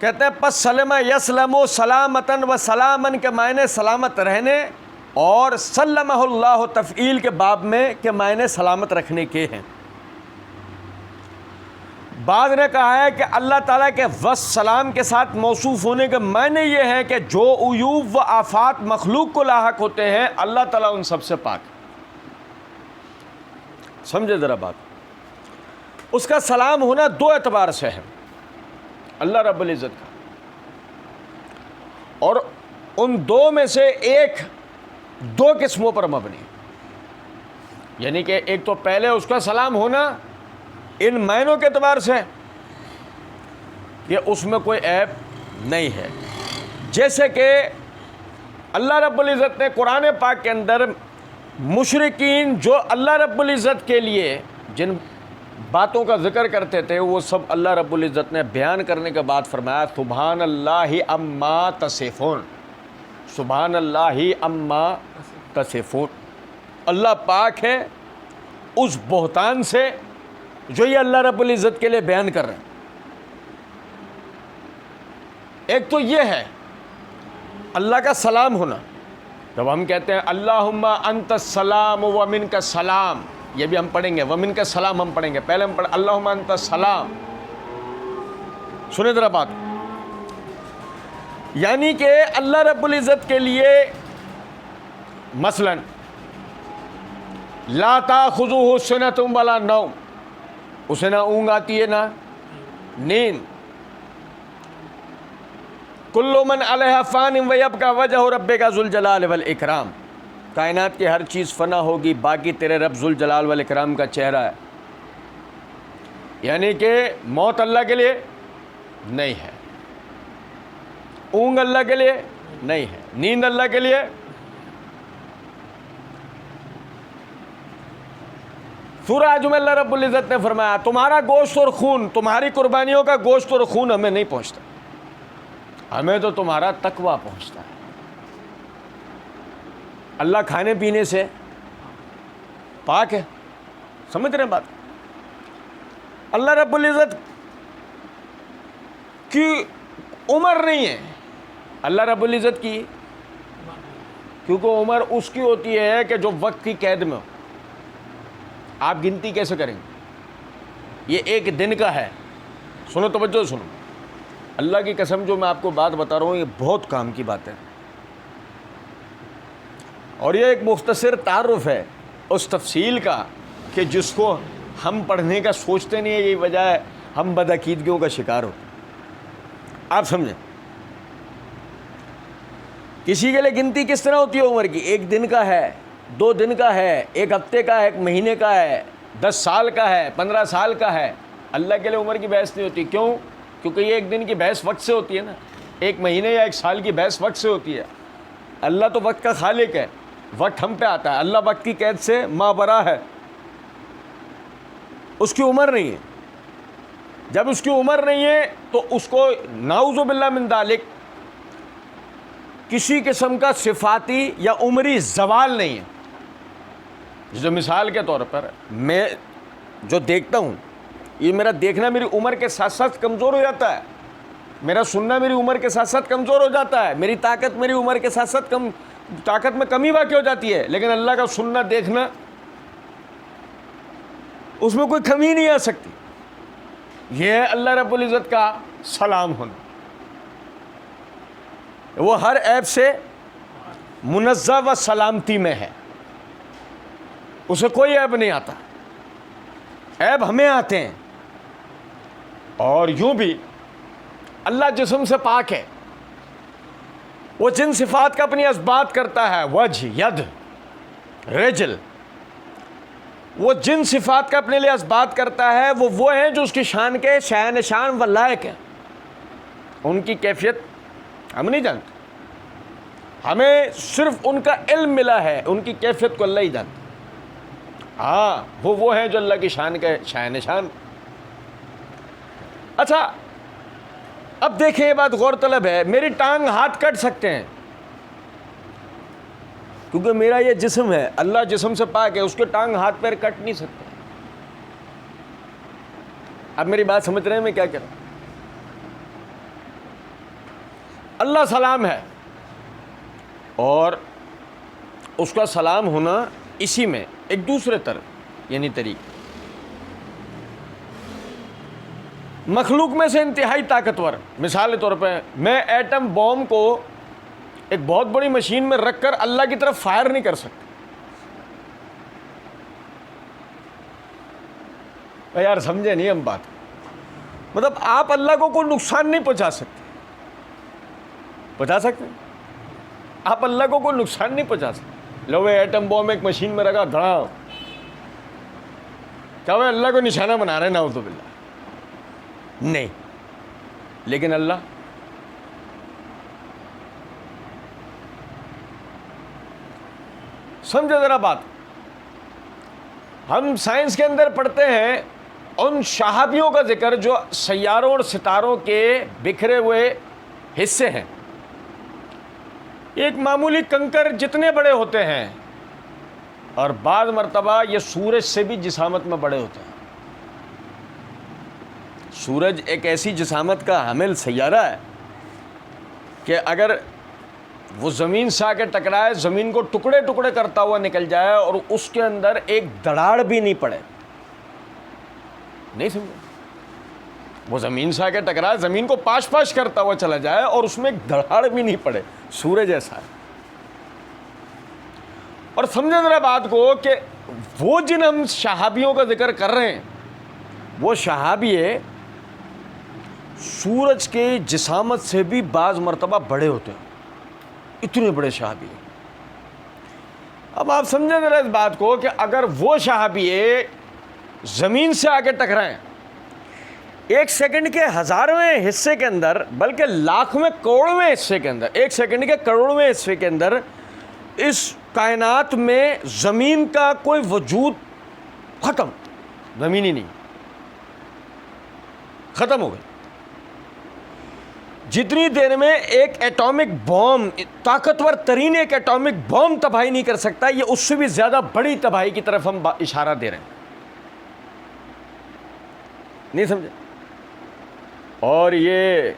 کہتے ہیں پس سلم یسلم و سلامتاً و سلامن کے معنی سلامت رہنے، اور سلمہ اللہ تفعیل کے باب میں کے معنی سلامت رکھنے کے ہیں۔ بعض نے کہا ہے کہ اللہ تعالیٰ کے وصف سلام کے ساتھ موصوف ہونے کے معنی یہ ہے کہ جو عیوب و آفات مخلوق کو لاحق ہوتے ہیں اللہ تعالیٰ ان سب سے پاک۔ سمجھے ذرا بات، اس کا سلام ہونا دو اعتبار سے ہے اللہ رب العزت کا، اور ان دو میں سے ایک دو قسموں پر مبنی، یعنی کہ ایک تو پہلے اس کا سلام ہونا ان معنوں کے اعتبار سے کہ اس میں کوئی عیب نہیں ہے، جیسے کہ اللہ رب العزت نے قرآن پاک کے اندر مشرکین جو اللہ رب العزت کے لیے جن باتوں کا ذکر کرتے تھے وہ سب اللہ رب العزت نے بیان کرنے کے بعد فرمایا سبحان اللہ عما تصفون، سبحان اللہ عما تصفون، اللہ پاک ہے اس بہتان سے جو یہ اللہ رب العزت کے لیے بیان کر رہے ہیں۔ ایک تو یہ ہے اللہ کا سلام ہونا، جب ہم کہتے ہیں اللہم انت السلام و منک السلام، یہ بھی ہم پڑھیں گے، ومنک السلام ہم پڑھیں گے، پہلے ہم پڑھیں اللہم انت السلام۔ سنیں ذرا بات، یعنی کہ اللہ رب العزت کے لیے مثلا لا تاخذہ سنۃ ولا نوم، اسے نہ اونگ آتی ہے نہ نیند، کل من علیہا فان ویبقی وجہ ربک ذو الجلال والاکرام، کائنات کی ہر چیز فنا ہوگی، باقی تیرے رب ذو الجلال والاکرام کا چہرہ ہے، یعنی کہ موت اللہ کے لیے نہیں ہے، اونگ اللہ کے لیے نہیں ہے. نیند اللہ کے لیے. سورہ حج میں اللہ رب العزت نے فرمایا تمہارا گوشت اور خون، تمہاری قربانیوں کا گوشت اور خون ہمیں نہیں پہنچتا، ہمیں تو تمہارا تقوی پہنچتا ہے. اللہ کھانے پینے سے پاک ہے. سمجھ رہے ہیں بات؟ اللہ رب العزت کی عمر نہیں ہے، اللہ رب العزت کی، کیونکہ عمر اس کی ہوتی ہے کہ جو وقت کی قید میں ہو. آپ گنتی کیسے کریں گے؟ یہ ایک دن کا ہے. سنو، توجہ سنو، اللہ کی قسم جو میں آپ کو بات بتا رہا ہوں یہ بہت کام کی بات ہے، اور یہ ایک مختصر تعارف ہے اس تفصیل کا کہ جس کو ہم پڑھنے کا سوچتے نہیں ہیں، یہی وجہ ہے ہم بدعقیدگیوں کا شکار ہوتے ہیں. آپ سمجھیں کسی کے لیے گنتی کس طرح ہوتی ہے عمر کی؟ ایک دن کا ہے، 2 دن کا ہے، 1 ہفتے کا ہے، 1 مہینے کا ہے، 10 سال کا ہے، 15 سال کا ہے. اللہ کے لیے عمر کی بحث نہیں ہوتی. کیوں؟ کیونکہ یہ 1 دن کی بحث وقت سے ہوتی ہے نا، 1 مہینے یا 1 سال کی بحث وقت سے ہوتی ہے. اللہ تو وقت کا خالق ہے، وقت ہم پہ آتا ہے. اللہ وقت کی قید سے مابرا ہے، اس کی عمر نہیں ہے. جب اس کی عمر نہیں ہے تو اس کو نعوذ باللہ من ذالک کسی قسم کا صفاتی یا عمری زوال نہیں ہے. جو مثال کے طور پر میں جو دیکھتا ہوں، یہ میرا دیکھنا میری عمر کے ساتھ ساتھ کمزور ہو جاتا ہے، میرا سننا میری عمر کے ساتھ ساتھ کمزور ہو جاتا ہے، میری طاقت میری عمر کے ساتھ ساتھ طاقت میں کمی واقع ہو جاتی ہے. لیکن اللہ کا سننا دیکھنا اس میں کوئی کمی نہیں آ سکتی. یہ ہے اللہ رب العزت کا سلام ہونا. وہ ہر عیب سے منزہ و سلامتی میں ہے، اسے کوئی عیب نہیں آتا. عیب ہمیں آتے ہیں. اور یوں بھی اللہ جسم سے پاک ہے. وہ جن صفات کا اپنی اثبات کرتا ہے، وجہ، ید، رجل، وہ جن صفات کا اپنے لیے اثبات کرتا ہے وہ ہیں جو اس کی شان کے شائع نشان و لائق ہیں. ان کی کیفیت ہم نہیں جانتے، ہمیں صرف ان کا علم ملا ہے، ان کی کیفیت کو اللہ ہی جانتا. ہاں وہ ہیں جو اللہ کی شان کے شائع نشان. اچھا اب دیکھیں، یہ بات غور طلب ہے. میری ٹانگ ہاتھ کٹ سکتے ہیں کیونکہ میرا یہ جسم ہے، اللہ جسم سے پاک ہے، اس کے ٹانگ ہاتھ پیر کٹ نہیں سکتے. اب میری بات سمجھ رہے ہیں میں کیا کہہ رہا ہوں؟ اللہ سلام ہے، اور اس کا سلام ہونا اسی میں ایک دوسرے طرف یعنی طریقے. مخلوق میں سے انتہائی طاقتور، مثال کے طور پہ میں ایٹم بوم کو ایک بہت بڑی مشین میں رکھ کر اللہ کی طرف فائر نہیں کر سکتا. یار سمجھے نہیں ہم بات؟ مطلب آپ اللہ کو کوئی نقصان نہیں پہنچا سکتے. پہنچا سکتے؟ آپ اللہ کو کوئی نقصان نہیں پہنچا سکتے. لو ایٹم بوم ایک مشین میں رکھا، دھڑا، کیا وہ اللہ کو نشانہ بنا رہے ہیں؟ نعوذ باللہ، نہیں. لیکن اللہ سمجھے ذرا بات. ہم سائنس کے اندر پڑھتے ہیں ان شہابیوں کا ذکر جو سیاروں اور ستاروں کے بکھرے ہوئے حصے ہیں. ایک معمولی کنکر جتنے بڑے ہوتے ہیں، اور بعض مرتبہ یہ سورج سے بھی جسامت میں بڑے ہوتے ہیں. سورج ایک ایسی جسامت کا حامل سیارہ ہے کہ اگر وہ زمین سے آ کے ٹکرائے، زمین کو ٹکڑے ٹکڑے کرتا ہوا نکل جائے اور اس کے اندر ایک دراڑ بھی نہیں پڑے. نہیں سمجھے؟ وہ زمین سے آ کے ٹکرائے، زمین کو پاش پاش کرتا ہوا چلا جائے اور اس میں ایک دراڑ بھی نہیں پڑے. سورج ایسا ہے. اور سمجھیں ذرا بات کو کہ وہ جن ہم صحابیوں کا ذکر کر رہے ہیں، وہ صحابی سورج کے جسامت سے بھی بعض مرتبہ بڑے ہوتے ہیں. اتنے بڑے صحابی. اب آپ سمجھیں ذرا اس بات کو کہ اگر وہ صحابی زمین سے آ کے ٹکرائیں ایک سیکنڈ کے ہزارویں حصے کے اندر، بلکہ لاکھویں کروڑویں حصے کے اندر، ایک سیکنڈ کے کروڑویں حصے کے اندر اس کائنات میں زمین کا کوئی وجود ختم، زمین ہی نہیں، ختم ہو گئی۔ جتنی دیر میں ایک ایٹامک بوم، طاقتور ترین ایک ایٹامک بوم تباہی نہیں کر سکتا، یہ اس سے بھی زیادہ بڑی تباہی کی طرف ہم اشارہ دے رہے ہیں، نہیں سمجھے؟ اور یہ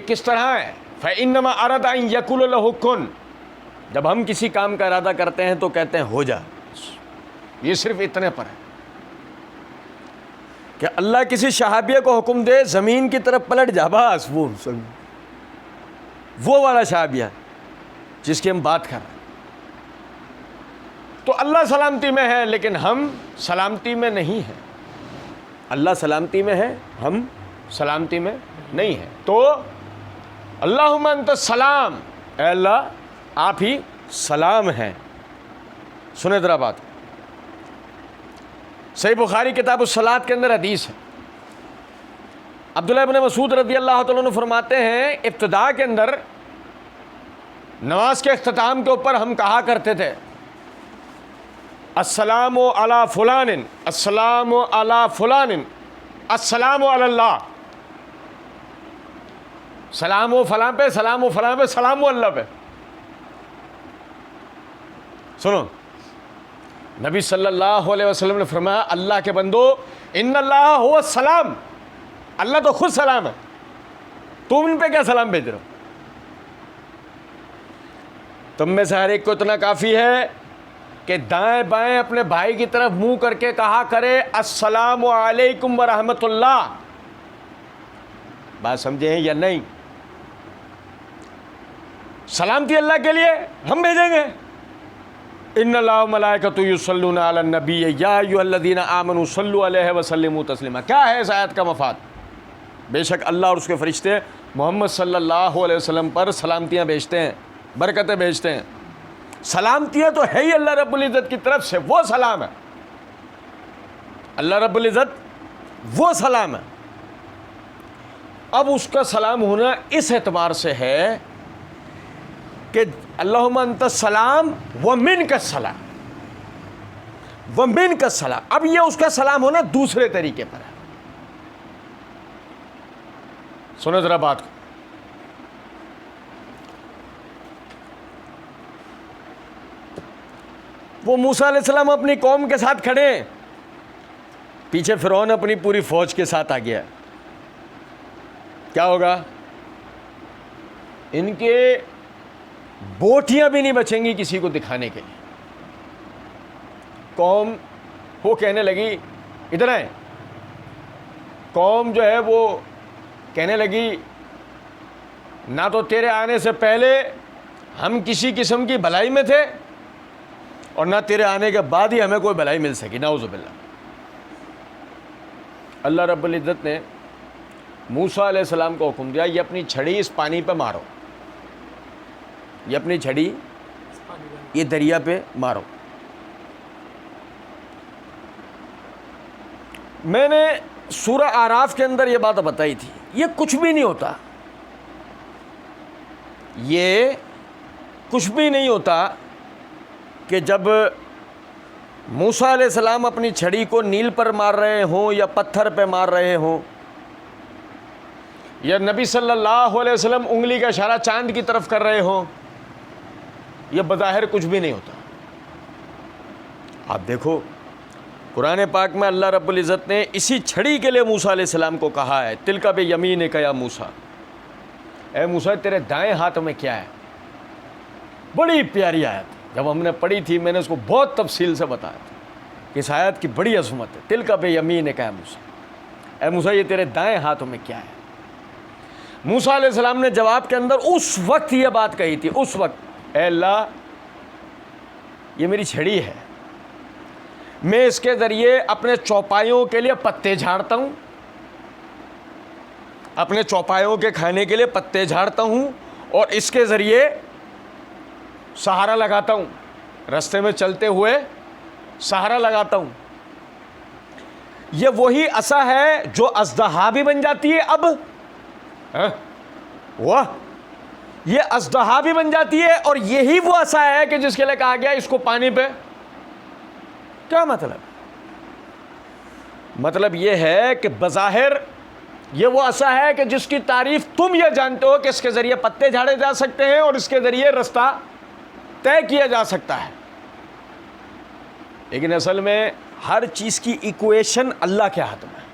کس طرح ہے؟ فَإِنَّمَا أَرَادَ أَن يَقُولَ لَهُ كُن، جب ہم کسی کام کا ارادہ کرتے ہیں تو کہتے ہیں ہو جا، یہ صرف اتنے پر ہے کہ اللہ کسی شہابیہ کو حکم دے زمین کی طرف پلٹ جا، بس وہ والا شہابیہ جس کی ہم بات کر رہے ہیں۔ تو اللہ سلامتی میں ہے لیکن ہم سلامتی میں نہیں ہیں، اللہ سلامتی میں ہے، ہم سلامتی میں نہیں ہیں۔ تو اللہم انت السلام، اے اللہ آپ ہی سلام ہیں۔ سنیں ذرا بات، صحیح بخاری کتاب الصلاۃ کے اندر حدیث ہے، عبداللہ ابن مسعود رضی اللہ تعالیٰ عنہ فرماتے ہیں ابتداء کے اندر نماز کے اختتام کے اوپر ہم کہا کرتے تھے السلام علی فلان، السلام علی فلان، السلام علی اللہ، سلام و فلاں پہ، سلام و فلاں پہ، سلام و اللہ پہ۔ سنو، نبی صلی اللہ علیہ وسلم نے فرمایا اللہ کے بندو ان اللہ هو السلام، اللہ تو خود سلام ہے، تم ان پہ کیا سلام بھیج رہے ہو؟ تم میں سے ہر ایک کو اتنا کافی ہے کہ دائیں بائیں اپنے بھائی کی طرف منہ کر کے کہا کرے السلام علیکم ورحمۃ اللہ۔ بات سمجھے ہیں یا نہیں؟ سلامتی اللہ کے لیے ہم بھیجیں گے، ان اللہ وملائکتہ یصلون علی النبی یا ایھا الذین آمنوا صلوا علیہ وسلموا تسلیما۔ کیا ہے اس آیت کا مفاد؟ بے شک اللہ اور اس کے فرشتے محمد صلی اللہ علیہ وسلم پر سلامتیاں بھیجتے ہیں، برکتیں بھیجتے ہیں۔ سلامتیاں تو ہے ہی اللہ رب العزت کی طرف سے، وہ سلام ہے، اللہ رب العزت وہ سلام ہے۔ اب اس کا سلام ہونا اس اعتبار سے ہے کہ اللہم انت السلام ومنک السلام، ومنک السلام۔ اب یہ اس کا سلام ہونا دوسرے طریقے پر ہے۔ سنو ذرا بات کو، وہ موسیٰ علیہ السلام اپنی قوم کے ساتھ کھڑے ہیں، پیچھے فرعون اپنی پوری فوج کے ساتھ آ گیا، کیا ہوگا؟ ان کے بوٹیاں بھی نہیں بچیں گی کسی کو دکھانے کے لیے۔ قوم وہ کہنے لگی ادھر آئیں، قوم جو ہے وہ کہنے لگی نہ تو تیرے آنے سے پہلے ہم کسی قسم کی بھلائی میں تھے اور نہ تیرے آنے کے بعد ہی ہمیں کوئی بھلائی مل سکی، نعوذ باللہ۔ اللہ رب العزت نے موسیٰ علیہ السلام کو حکم دیا یہ اپنی چھڑی اس پانی پہ مارو، یہ اپنی چھڑی یہ دریا پہ مارو۔ میں نے سورہ اعراف کے اندر یہ بات بتائی تھی، یہ کچھ بھی نہیں ہوتا، یہ کچھ بھی نہیں ہوتا کہ جب موسیٰ علیہ السلام اپنی چھڑی کو نیل پر مار رہے ہوں یا پتھر پہ مار رہے ہوں یا نبی صلی اللہ علیہ وسلم انگلی کا اشارہ چاند کی طرف کر رہے ہوں، یہ بظاہر کچھ بھی نہیں ہوتا۔ آپ دیکھو قرآن پاک میں اللہ رب العزت نے اسی چھڑی کے لیے موسیٰ علیہ السلام کو کہا ہے تلک بیمینک یا موسیٰ، اے موسیٰ تیرے دائیں ہاتھ میں کیا ہے؟ بڑی پیاری آیت، جب ہم نے پڑھی تھی میں نے اس کو بہت تفصیل سے بتایا تھا کہ اس آیت کی بڑی عظمت ہے۔ تلک بیمینک یا موسیٰ، اے موسیٰ یہ تیرے دائیں ہاتھوں میں کیا ہے؟ موسیٰ علیہ السلام نے جواب کے اندر اس وقت یہ بات کہی تھی، اس وقت، اے اللہ یہ میری چھڑی ہے، میں اس کے ذریعے اپنے چوپایوں کے لیے پتے جھاڑتا ہوں، اپنے چوپایوں کے کھانے کے لیے پتے جھاڑتا ہوں اور اس کے ذریعے سہارا لگاتا ہوں، رستے میں چلتے ہوئے سہارا لگاتا ہوں۔ یہ وہی عصا ہے جو اژدہا بھی بن جاتی ہے اب، واہ، یہ اژدہا بھی بن جاتی ہے، اور یہی وہ عصا ہے کہ جس کے لیے کہا گیا اس کو پانی پہ. کیا مطلب یہ ہے کہ بظاہر یہ وہ عصا ہے کہ جس کی تعریف تم یہ جانتے ہو کہ اس کے ذریعے پتے جھاڑے جا سکتے ہیں اور اس کے ذریعے رستہ طے کیا جا سکتا ہے، لیکن اصل میں ہر چیز کی ایکویشن اللہ کے ہاتھ میں ہے.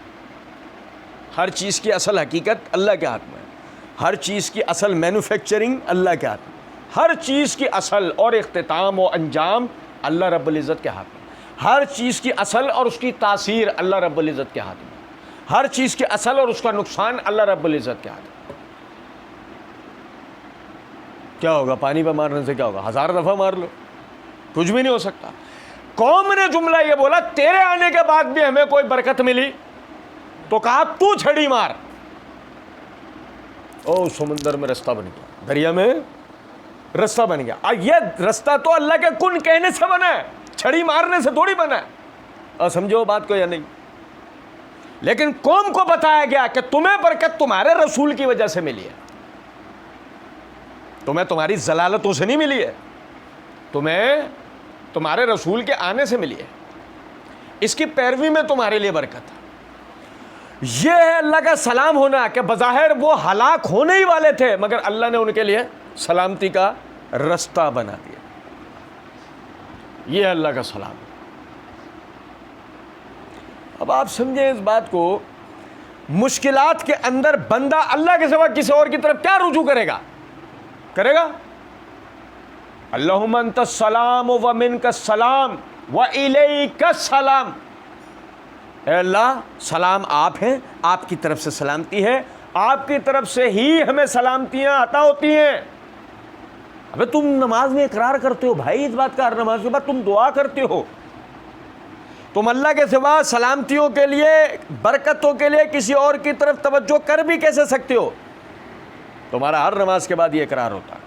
ہر چیز کی اصل حقیقت اللہ کے ہاتھ میں ہے. ہر چیز کی اصل مینوفیکچرنگ اللہ کے ہاتھ میں. ہر چیز کی اصل اور اختتام و انجام اللہ رب العزت کے ہاتھ میں. ہر چیز کی اصل اور اس کی تاثیر اللہ رب العزت کے ہاتھ میں. ہر چیز کی اصل اور اس کا نقصان اللہ رب العزت کے ہاتھ میں. کیا ہوگا پانی پہ مارنے سے؟ کیا ہوگا؟ 1000 دفعہ مار لو، کچھ بھی نہیں ہو سکتا. قوم نے جملہ یہ بولا تیرے آنے کے بعد بھی ہمیں کوئی برکت ملی تو کہا تو چھڑی مار. او سمندر میں رستہ بن گیا، دریا میں رستہ بن گیا. یہ رستہ تو اللہ کے کن کہنے سے بنا ہے، چھڑی مارنے سے تھوڑی بنا ہے. اور سمجھو بات کو یا نہیں؟ لیکن قوم کو بتایا گیا کہ تمہیں برکت تمہارے رسول کی وجہ سے ملی ہے، تمہیں تمہاری ضلالتوں سے نہیں ملی ہے، تمہیں تمہارے رسول کے آنے سے ملی ہے. اس کی پیروی میں تمہارے لیے برکت ہے. یہ ہے اللہ کا سلام ہونا کہ بظاہر وہ ہلاک ہونے ہی والے تھے مگر اللہ نے ان کے لیے سلامتی کا رستہ بنا دیا. یہ ہے اللہ کا سلام. اب آپ سمجھیں اس بات کو، مشکلات کے اندر بندہ اللہ کے سوا کسی اور کی طرف کیا رجوع کرے گا؟ اللہم انت السلام و منک السلام و الیک السلام. اے اللہ سلام آپ ہیں، آپ کی طرف سے سلامتی ہے، آپ کی طرف سے ہی ہمیں سلامتیاں عطا ہوتی ہیں. ابے تم نماز میں اقرار کرتے ہو بھائی اس بات کا، ہر نماز کے بعد تم دعا کرتے ہو. تم اللہ کے سوا سلامتیوں کے لیے، برکتوں کے لیے کسی اور کی طرف توجہ کر بھی کیسے سکتے ہو؟ تمہارا ہر نماز کے بعد یہ اقرار ہوتا ہے.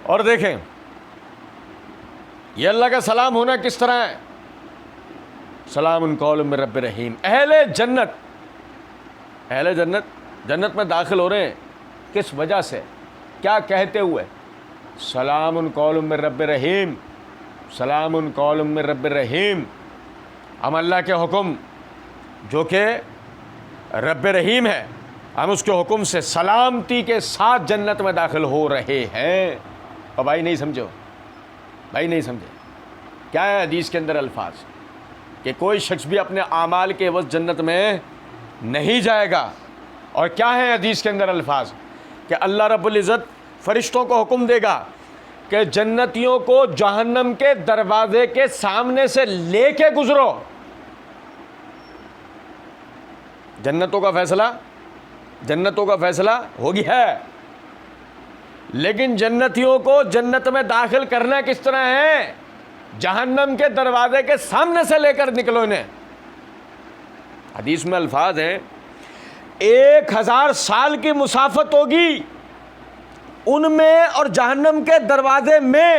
اور دیکھیں یہ اللہ کا سلام ہونا کس طرح ہے. سلام قول من رب رحیم. اہل جنت جنت میں داخل ہو رہے ہیں کس وجہ سے؟ کیا کہتے ہوئے؟ سلام قول من رب رحیم، سلام قول من رب رحیم. ہم اللہ کے حکم جو کہ رب رحیم ہے، ہم اس کے حکم سے سلامتی کے ساتھ جنت میں داخل ہو رہے ہیں. اور بھائی نہیں سمجھو، بھائی نہیں سمجھے کیا ہے حدیث کے اندر الفاظ کہ کوئی شخص بھی اپنے اعمال کے عوض جنت میں نہیں جائے گا. اور کیا ہے حدیث کے اندر الفاظ کہ اللہ رب العزت فرشتوں کو حکم دے گا کہ جنتیوں کو جہنم کے دروازے کے سامنے سے لے کے گزرو. جنتوں کا فیصلہ ہو گیا ہے، لیکن جنتیوں کو جنت میں داخل کرنا کس طرح ہے؟ جہنم کے دروازے کے سامنے سے لے کر نکلو انہیں. حدیث میں الفاظ ہیں 1000 سال کی مسافت ہوگی ان میں اور جہنم کے دروازے میں.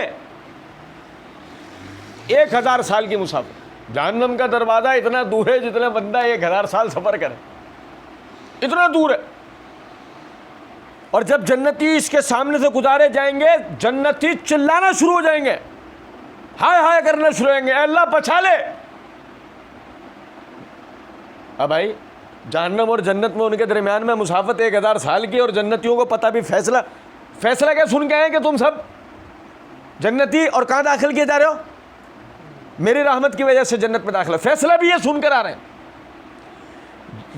1000 سال کی مسافت. جہنم کا دروازہ اتنا دور ہے جتنا بندہ 1000 سال سفر کرے، اتنا دور ہے. اور جب جنتی اس کے سامنے سے گزارے جائیں گے، جنتی چلانا شروع ہو جائیں گے، ہائے ہائے کرنا شروع ہو جائیں گے، اے اللہ بچا لے. اب بھائی جہنم اور جنت میں ان کے درمیان میں مسافت 1000 سال کی، اور جنتیوں کو پتہ بھی فیصلہ کیا سن کے آئے کہ تم سب جنتی اور کہاں داخل کیے جا رہے ہو؟ میری رحمت کی وجہ سے جنت میں داخل. فیصلہ بھی یہ سن کر آ رہے ہیں.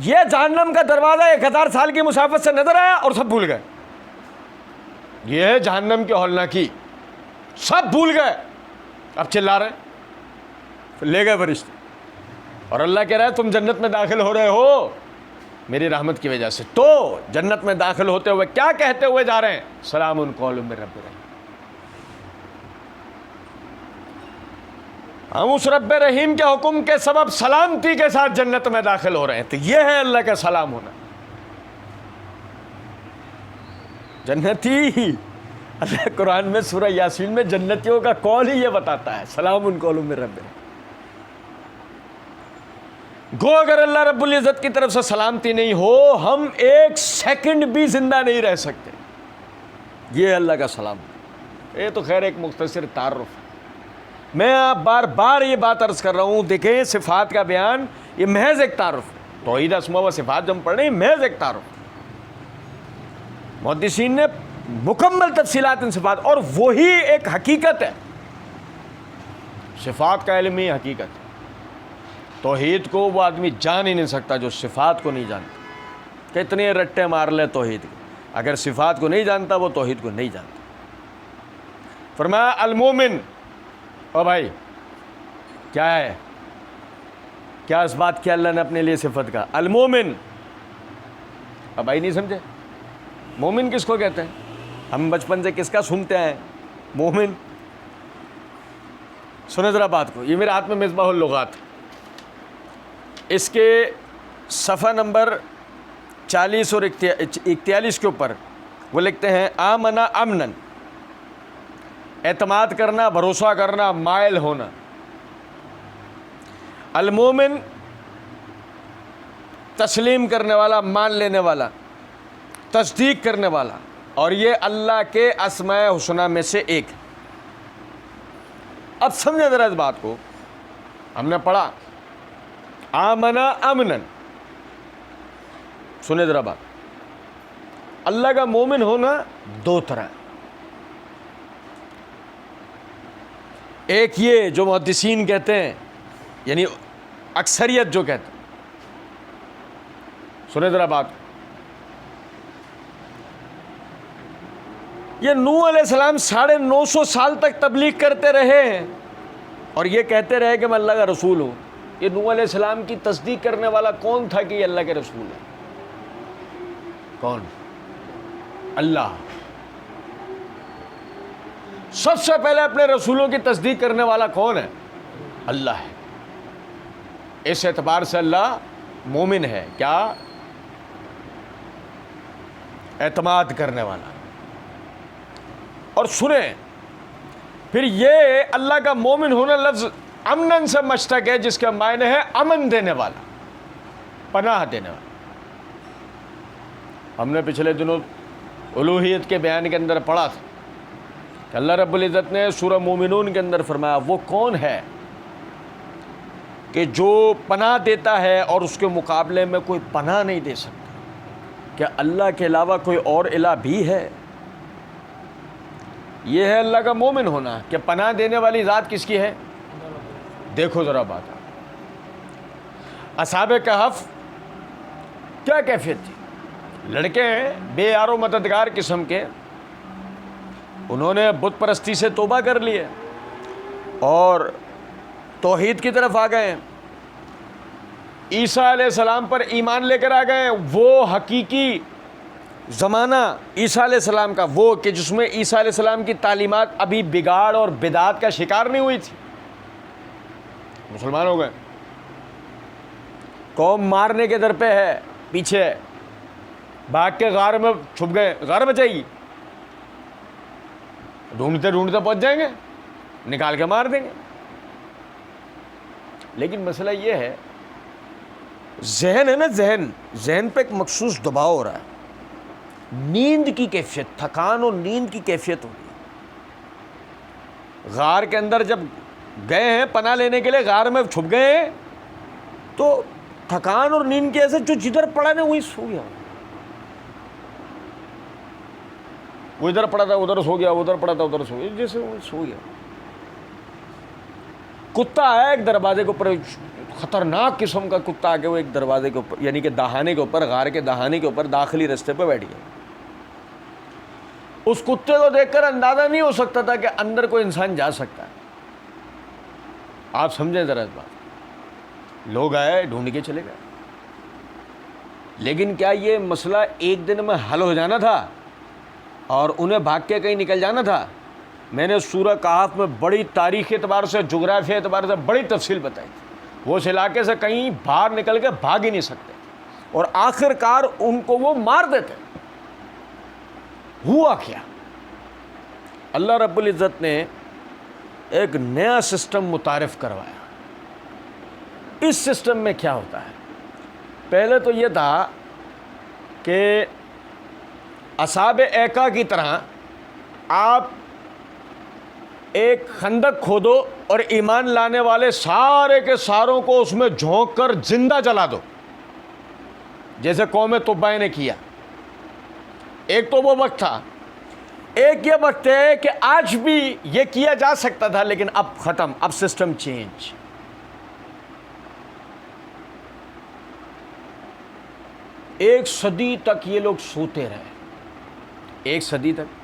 یہ جہنم کا دروازہ 1000 سال کی مسافت سے نظر آیا اور سب بھول گئے. یہ ہے جہنم کی ہولناکی، سب بھول گئے. اب چلا رہے ہیں، لے گئے فرشتے. اور اللہ کہہ رہا ہے تم جنت میں داخل ہو رہے ہو میری رحمت کی وجہ سے. تو جنت میں داخل ہوتے ہوئے کیا کہتے ہوئے جا رہے ہیں؟ سلام قول من رب رحیم. ہم اس رب رحیم کے حکم کے سبب سلامتی کے ساتھ جنت میں داخل ہو رہے ہیں. تو یہ ہے اللہ کا سلام ہونا. جنتی اللہ قرآن میں سورہ یاسین میں جنتیوں کا قول ہی یہ بتاتا ہے، سلام قول من رب رحیم. گو اگر اللہ رب العزت کی طرف سے سلامتی نہیں ہو ہم ایک سیکنڈ بھی زندہ نہیں رہ سکتے. یہ اللہ کا سلام. یہ تو خیر ایک مختصر تعارف ہے. میں آپ بار بار یہ بات عرض کر رہا ہوں, دیکھیں صفات کا بیان یہ محض ایک تعارف ہے. توحید اسماء و صفات جو ہم پڑھ رہے ہیں محض ایک تعارف. محدثین نے مکمل تفصیلات ان صفات, اور وہی ایک حقیقت ہے. صفات کا علم ہی حقیقت ہے. توحید کو وہ آدمی جان ہی نہیں سکتا جو صفات کو نہیں جانتا. کتنے رٹے مار لے توحید کے, اگر صفات کو نہیں جانتا وہ توحید کو نہیں جانتا. فرمایا المومن, او بھائی کیا ہے, کیا اس بات کیا اللہ نے اپنے لیے صفت کا المومن. اب بھائی نہیں سمجھے مومن کس کو کہتے ہیں؟ ہم بچپن سے کس کا سنتے ہیں مومن. سنیں ذرا بات کو, یہ میرے ہاتھ میں مصباح اللغات, اس کے صفحہ نمبر 40 اور 41 کے اوپر وہ لکھتے ہیں آمنا امنن, اعتماد کرنا, بھروسہ کرنا, مائل ہونا. المومن تسلیم کرنے والا, مان لینے والا, تصدیق کرنے والا, اور یہ اللہ کے اسماء حسنہ میں سے ایک. اب سمجھیں ذرا اس بات کو. ہم نے پڑھا آمنا امنن, سنیں ذرا بات. اللہ کا مومن ہونا دو طرح. ایک یہ جو محدثین کہتے ہیں, یعنی اکثریت جو کہتے ہیں, سنیں ذرا بات. یہ نوح علیہ السلام 950 سال تک تبلیغ کرتے رہے ہیں اور یہ کہتے رہے کہ میں اللہ کا رسول ہوں. یہ نوح علیہ السلام کی تصدیق کرنے والا کون تھا کہ یہ اللہ کے رسول ہے؟ کون؟ اللہ. سب سے پہلے اپنے رسولوں کی تصدیق کرنے والا کون ہے؟ اللہ ہے. اس اعتبار سے اللہ مومن ہے. کیا؟ اعتماد کرنے والا. اور سنیں پھر یہ اللہ کا مومن ہونا لفظ امنن سے مشتق ہے, جس کا معنی ہے امن دینے والا, پناہ دینے والا. ہم نے پچھلے دنوں الوہیت کے بیان کے اندر پڑھا تھا کہ اللہ رب العزت نے سورہ مومنون کے اندر فرمایا وہ کون ہے کہ جو پناہ دیتا ہے اور اس کے مقابلے میں کوئی پناہ نہیں دے سکتا. کیا اللہ کے علاوہ کوئی اور الہ بھی ہے؟ یہ ہے اللہ کا مومن ہونا کہ پناہ دینے والی ذات کس کی ہے. دیکھو ذرا بات, اصحاب کہف کیا کیفیت تھی؟ لڑکے ہیں بے یار و مددگار قسم کے, انہوں نے بت پرستی سے توبہ کر لیے اور توحید کی طرف آ گئے. عیسیٰ علیہ السلام پر ایمان لے کر آ گئے. وہ حقیقی زمانہ عیسیٰ علیہ السلام کا, وہ کہ جس میں عیسیٰ علیہ السلام کی تعلیمات ابھی بگاڑ اور بدعات کا شکار نہیں ہوئی تھی. مسلمان ہو گئے, قوم مارنے کے در پہ ہے, پیچھے بھاگ کے غار میں چھپ گئے, غار بچائی, ڈھونڈتے ڈھونڈتے پہنچ جائیں گے, نکال کے مار دیں گے. لیکن مسئلہ یہ ہے ذہن ہے نا, ذہن پہ ایک مخصوص دباؤ ہو رہا ہے. نیند کی کیفیت, تھکان اور نیند کی کیفیت ہو رہی ہے. غار کے اندر جب گئے ہیں پناہ لینے کے لیے, غار میں چھپ گئے ہیں, تو تھکان اور نیند کی وجہ سے جو جدھر پڑا نا وہی سو گیا. وہ ادھر پڑا تھا ادھر سو گیا, ادھر پڑا تھا ادھر سو گیا, جیسے وہ سو گیا. کتا آیا ایک دروازے کے اوپر, خطرناک قسم کا کتا آ کے وہ ایک دروازے کے اوپر, یعنی کہ دہانے کے اوپر, غار کے دہانے کے اوپر داخلی رستے پہ بیٹھ گیا. اس کتے کو دیکھ کر اندازہ نہیں ہو سکتا تھا کہ اندر کوئی انسان جا سکتا ہے. آپ سمجھیں ذرا اس بات. لوگ آئے, ڈھونڈ کے چلے گئے. لیکن کیا یہ مسئلہ ایک دن میں حل ہو جانا تھا اور انہیں بھاگ کے کہیں نکل جانا تھا؟ میں نے سورہ کہف میں بڑی تاریخی اعتبار سے, جغرافیہ اعتبار سے بڑی تفصیل بتائی تھی. وہ اس علاقے سے کہیں باہر نکل کے بھاگ ہی نہیں سکتے اور آخر کار ان کو وہ مار دیتے. ہوا کیا؟ اللہ رب العزت نے ایک نیا سسٹم متعارف کروایا. اس سسٹم میں کیا ہوتا ہے؟ پہلے تو یہ تھا کہ اصحاب ایکا کی طرح آپ ایک خندق کھودو اور ایمان لانے والے سارے کے ساروں کو اس میں جھونک کر زندہ جلا دو، جیسے قوم تبع نے کیا۔ ایک تو وہ وقت تھا، ایک یہ وقت ہے کہ آج بھی یہ کیا جا سکتا تھا، لیکن اب ختم، اب سسٹم چینج۔ ایک صدی تک یہ لوگ سوتے رہے، ایک صدی تک۔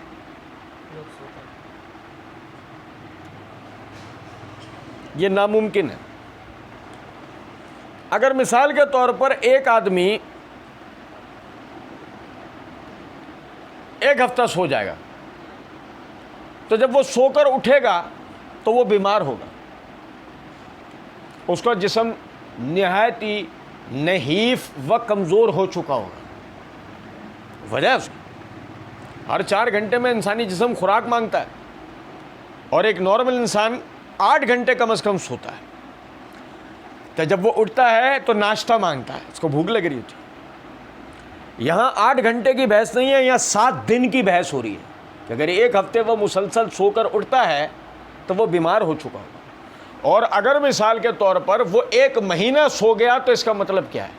یہ ناممکن ہے۔ اگر مثال کے طور پر ایک آدمی ایک ہفتہ سو جائے گا، تو جب وہ سو کر اٹھے گا تو وہ بیمار ہوگا، اس کا جسم نہایت ہی نحیف و کمزور ہو چکا ہوگا۔ وجہ اس کی ہر 4 گھنٹے میں انسانی جسم خوراک مانگتا ہے، اور ایک نارمل انسان 8 گھنٹے کم از کم سوتا ہے، تو جب وہ اٹھتا ہے تو ناشتہ مانگتا ہے، اس کو بھوک لگ رہی ہوتی ہے۔ یہاں 8 گھنٹے کی بحث نہیں ہے، یہاں 7 دن کی بحث ہو رہی ہے کہ اگر ایک ہفتے وہ مسلسل سو کر اٹھتا ہے تو وہ بیمار ہو چکا ہوگا، اور اگر مثال کے طور پر وہ 1 مہینہ سو گیا تو اس کا مطلب کیا ہے؟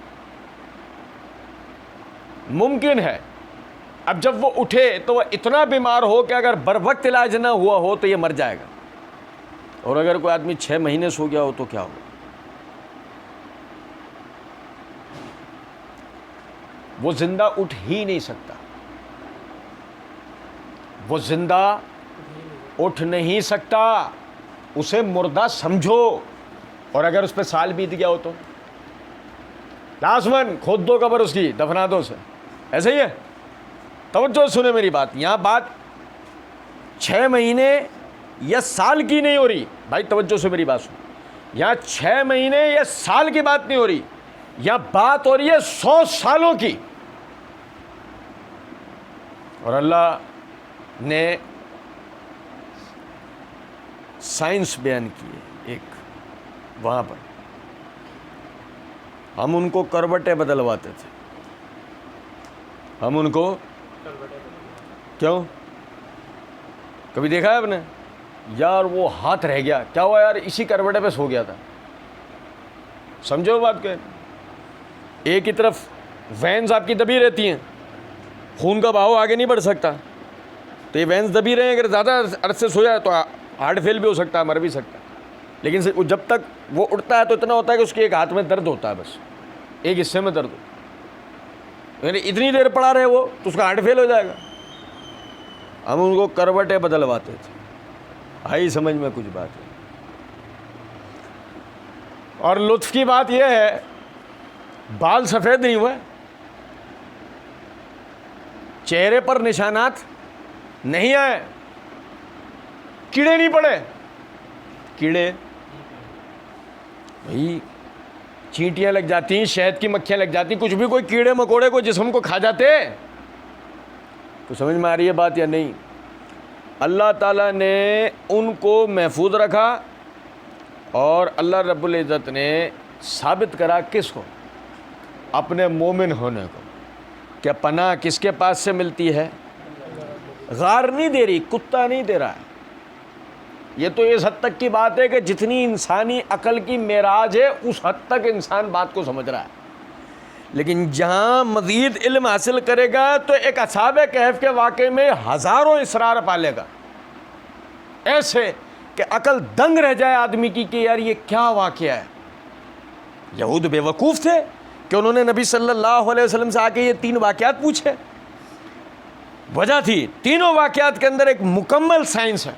ممکن ہے اب جب وہ اٹھے تو وہ اتنا بیمار ہو کہ اگر بر وقت علاج نہ ہوا ہو تو یہ مر جائے گا، اور اگر کوئی آدمی 6 مہینے سو گیا ہو تو کیا ہوگا؟ وہ زندہ اٹھ ہی نہیں سکتا، وہ زندہ اٹھ نہیں سکتا، اسے مردہ سمجھو، اور اگر اس پہ سال بیت گیا ہو تو لازماً کھود دو قبر اس کی، دفنا دو اسے، ایسے ہی ہے۔ توجہ سنیں میری بات، یہاں بات 6 مہینے یا سال کی نہیں ہو رہی، بھائی توجہ سے میری بات سن، یہاں 6 مہینے یا سال کی بات نہیں ہو رہی، یہاں بات ہو رہی ہے 100 سالوں کی۔ اور اللہ نے سائنس بیان کی ہے ایک، وہاں پر ہم ان کو کروٹیں بدلواتے تھے، ہم ان کو کیوں؟ کبھی دیکھا ہے آپ نے؟ یار وہ ہاتھ رہ گیا، کیا ہوا یار؟ اسی کروٹے پہ سو گیا تھا۔ سمجھو بات کہ ایک ہی طرف وینز آپ کی دبی رہتی ہیں، خون کا بہاؤ آگے نہیں بڑھ سکتا، تو یہ وینز دبی رہے ہیں، اگر زیادہ عرصے سو جائے تو ہارٹ فیل بھی ہو سکتا ہے، مر بھی سکتا ہے۔ لیکن جب تک وہ اٹھتا ہے تو اتنا ہوتا ہے کہ اس کے ایک ہاتھ میں درد ہوتا ہے، بس ایک حصے میں درد ہوتا ہے، یعنی اتنی دیر پڑا رہے وہ تو اس کا ہارٹ فیل ہو جائے گا۔ ہم ان کو کروٹیں بدلواتے تھے، آئی سمجھ میں کچھ بات ہے۔ اور لطف کی بات یہ ہے بال سفید نہیں ہوئے، چہرے پر نشانات نہیں آئے، کیڑے نہیں پڑے۔ کیڑے بھائی چینٹیاں لگ جاتی ہیں، شہد کی مکھیاں لگ جاتی ہیں، کچھ بھی کوئی کیڑے مکوڑے کو جسم کو کھا جاتے۔ تو سمجھ میں آ رہی ہے بات یا نہیں؟ اللہ تعالیٰ نے ان کو محفوظ رکھا، اور اللہ رب العزت نے ثابت کرا کس کو؟ اپنے مومن ہونے کو، کہ پناہ کس کے پاس سے ملتی ہے؟ غار نہیں دے رہی، کتا نہیں دے رہا ہے۔ یہ تو اس حد تک کی بات ہے کہ جتنی انسانی عقل کی معراج ہے اس حد تک انسان بات کو سمجھ رہا ہے، لیکن جہاں مزید علم حاصل کرے گا تو ایک اصحاب کہف کے واقعے میں ہزاروں اسرار پالے گا، ایسے کہ عقل دنگ رہ جائے آدمی کی کہ یار یہ کیا واقعہ ہے۔ یہود بے وقوف تھے کہ انہوں نے نبی صلی اللہ علیہ وسلم سے آ کے یہ 3 واقعات پوچھے، وجہ تھی تینوں واقعات کے اندر ایک مکمل سائنس ہے،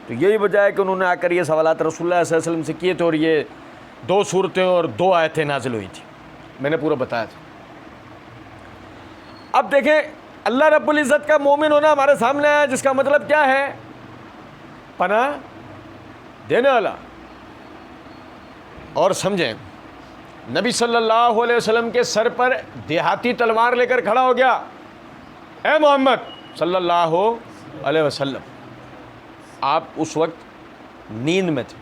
تو یہی وجہ ہے کہ انہوں نے آ کر یہ سوالات رسول اللہ صلی اللہ علیہ وسلم سے کیے تھے، اور یہ 2 صورتیں اور 2 آیتیں نازل ہوئی تھی، میں نے پورا بتایا تھا۔ اب دیکھیں اللہ رب العزت کا مومن ہونا ہمارے سامنے آیا، جس کا مطلب کیا ہے؟ پناہ دینے والا۔ اور سمجھیں نبی صلی اللہ علیہ وسلم کے سر پر دیہاتی تلوار لے کر کھڑا ہو گیا، اے محمد صلی اللہ علیہ وسلم۔ آپ اس وقت نیند میں تھے،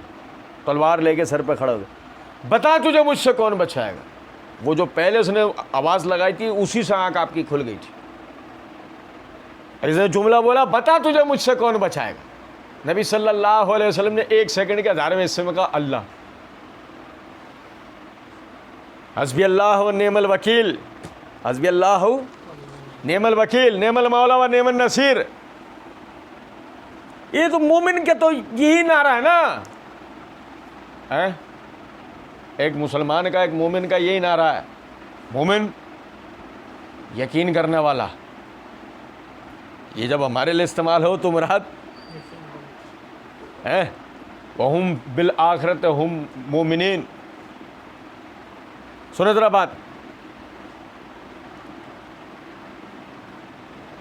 تلوار لے کے سر پہ کھڑا ہو گئے، بتا تجھے مجھ سے کون بچائے گا. وہ جو پہلے اس نے آواز لگائی تھی اسی سے آنکھ آپ کی کھل گئی تھی. ایسے جملہ بولا بتا تجھے مجھ سے کون بچائے گا. نبی صلی اللہ علیہ وسلم نے 1 سیکنڈ کے 1000ویں حصے میں کہا اللہ. حسبی اللہ و نعم الوکیل، حسبی اللہ نعم الوکیل، نعم المولا و نعم النصیر. یہ تو مومن کے تو یہی نعرہ ہے نا. ایک مسلمان کا، ایک مومن کا یہی نعرہ ہے. مومن یقین کرنے والا. یہ جب ہمارے لیے استعمال ہو تو مراد ہے وَهُمْ بِالْآخِرَةِ هُمْ مُؤْمِنِينَ. سنو ذرا بات.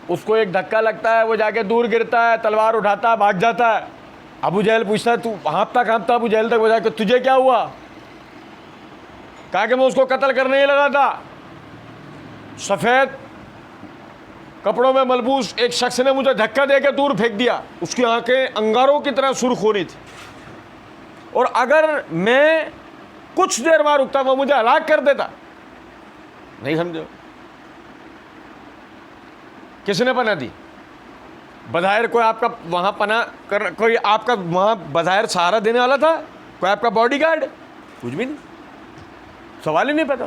اس کو ایک دھکا لگتا ہے، وہ جا کے دور گرتا ہے، تلوار اٹھاتا ہے، بھاگ جاتا ہے. ابو جہل پوچھتا ہے تو ہانپتا کانپتا ابو جہل تک، وہ جا کے تجھے کیا ہوا؟ کہا کہ میں اس کو قتل کرنے ہی لگا تھا. سفید کپڑوں میں ملبوس ایک شخص نے مجھے دھکا دے کے دور پھینک دیا. اس کی آنکھیں انگاروں کی طرح سرخ ہو رہی تھی، اور اگر میں کچھ دیر وہاں رکتا وہ مجھے ہلاک کر دیتا. نہیں سمجھو؟ کس نے پناہ دی؟ بظاہر کوئی آپ کا وہاں کوئی آپ کا وہاں بظاہر سہارا دینے والا تھا؟ کوئی آپ کا باڈی گارڈ؟ کچھ بھی نہیں. سوال ہی نہیں پیدا.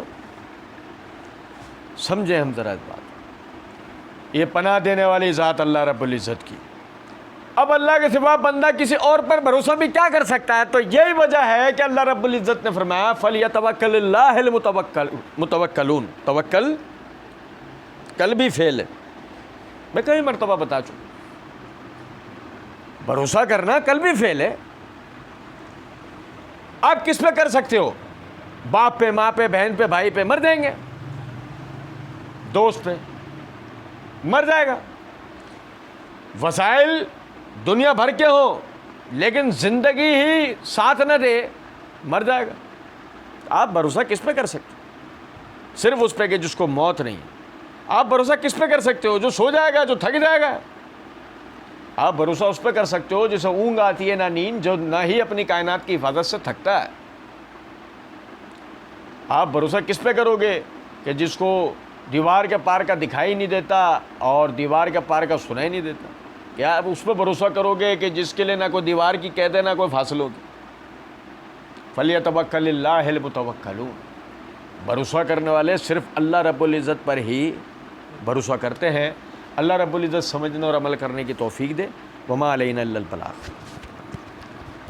سمجھیں ہم ذرا اس بات. یہ پناہ دینے والی ذات اللہ رب العزت کی. اب اللہ کے سوا بندہ کسی اور پر بھروسہ بھی کیا کر سکتا ہے؟ تو یہی وجہ ہے کہ اللہ رب العزت نے فرمایا فَلْيَتَوَكَّلِ اللَّهِ الْمُتَوَكَّلُونَ. توکل کل بھی فعل ہے، میں کئی مرتبہ بتا چکا. بھروسہ کرنا کل بھی فعل ہے. آپ کس پہ کر سکتے ہو؟ باپ پہ، ماں پہ، بہن پہ، بھائی پہ مر جائیں گے. دوست پہ مر جائے گا. وسائل دنیا بھر کے ہوں لیکن زندگی ہی ساتھ نہ دے، مر جائے گا. آپ بھروسہ کس پہ کر سکتے ہو؟ صرف اس پہ کہ جس کو موت نہیں. آپ بھروسہ کس پہ کر سکتے ہو؟ جو سو جائے گا، جو تھک جائے گا. آپ بھروسہ اس پہ کر سکتے ہو جسے اونگ آتی ہے نہ نیند، جو نہ ہی اپنی کائنات کی حفاظت سے تھکتا ہے. آپ بھروسہ کس پہ کرو گے کہ جس کو دیوار کے پار کا دکھائی نہیں دیتا اور دیوار کے پار کا سنائی نہیں دیتا؟ کیا آپ اس پہ بھروسہ کرو گے کہ جس کے لیے نہ کوئی دیوار کی قید ہے نہ کوئی فاصل ہوگی؟ فَلْيَتَوَكَّلِ اللَّهِ الْمُتَوَكَّلُونَ. بھروسہ کرنے والے صرف اللہ رب العزت پر ہی بھروسہ کرتے ہیں. اللہ رب العزت سمجھنے اور عمل کرنے کی توفیق دے. وَمَا عَلَيْنَا إِلَّا الْبَلَاغُ.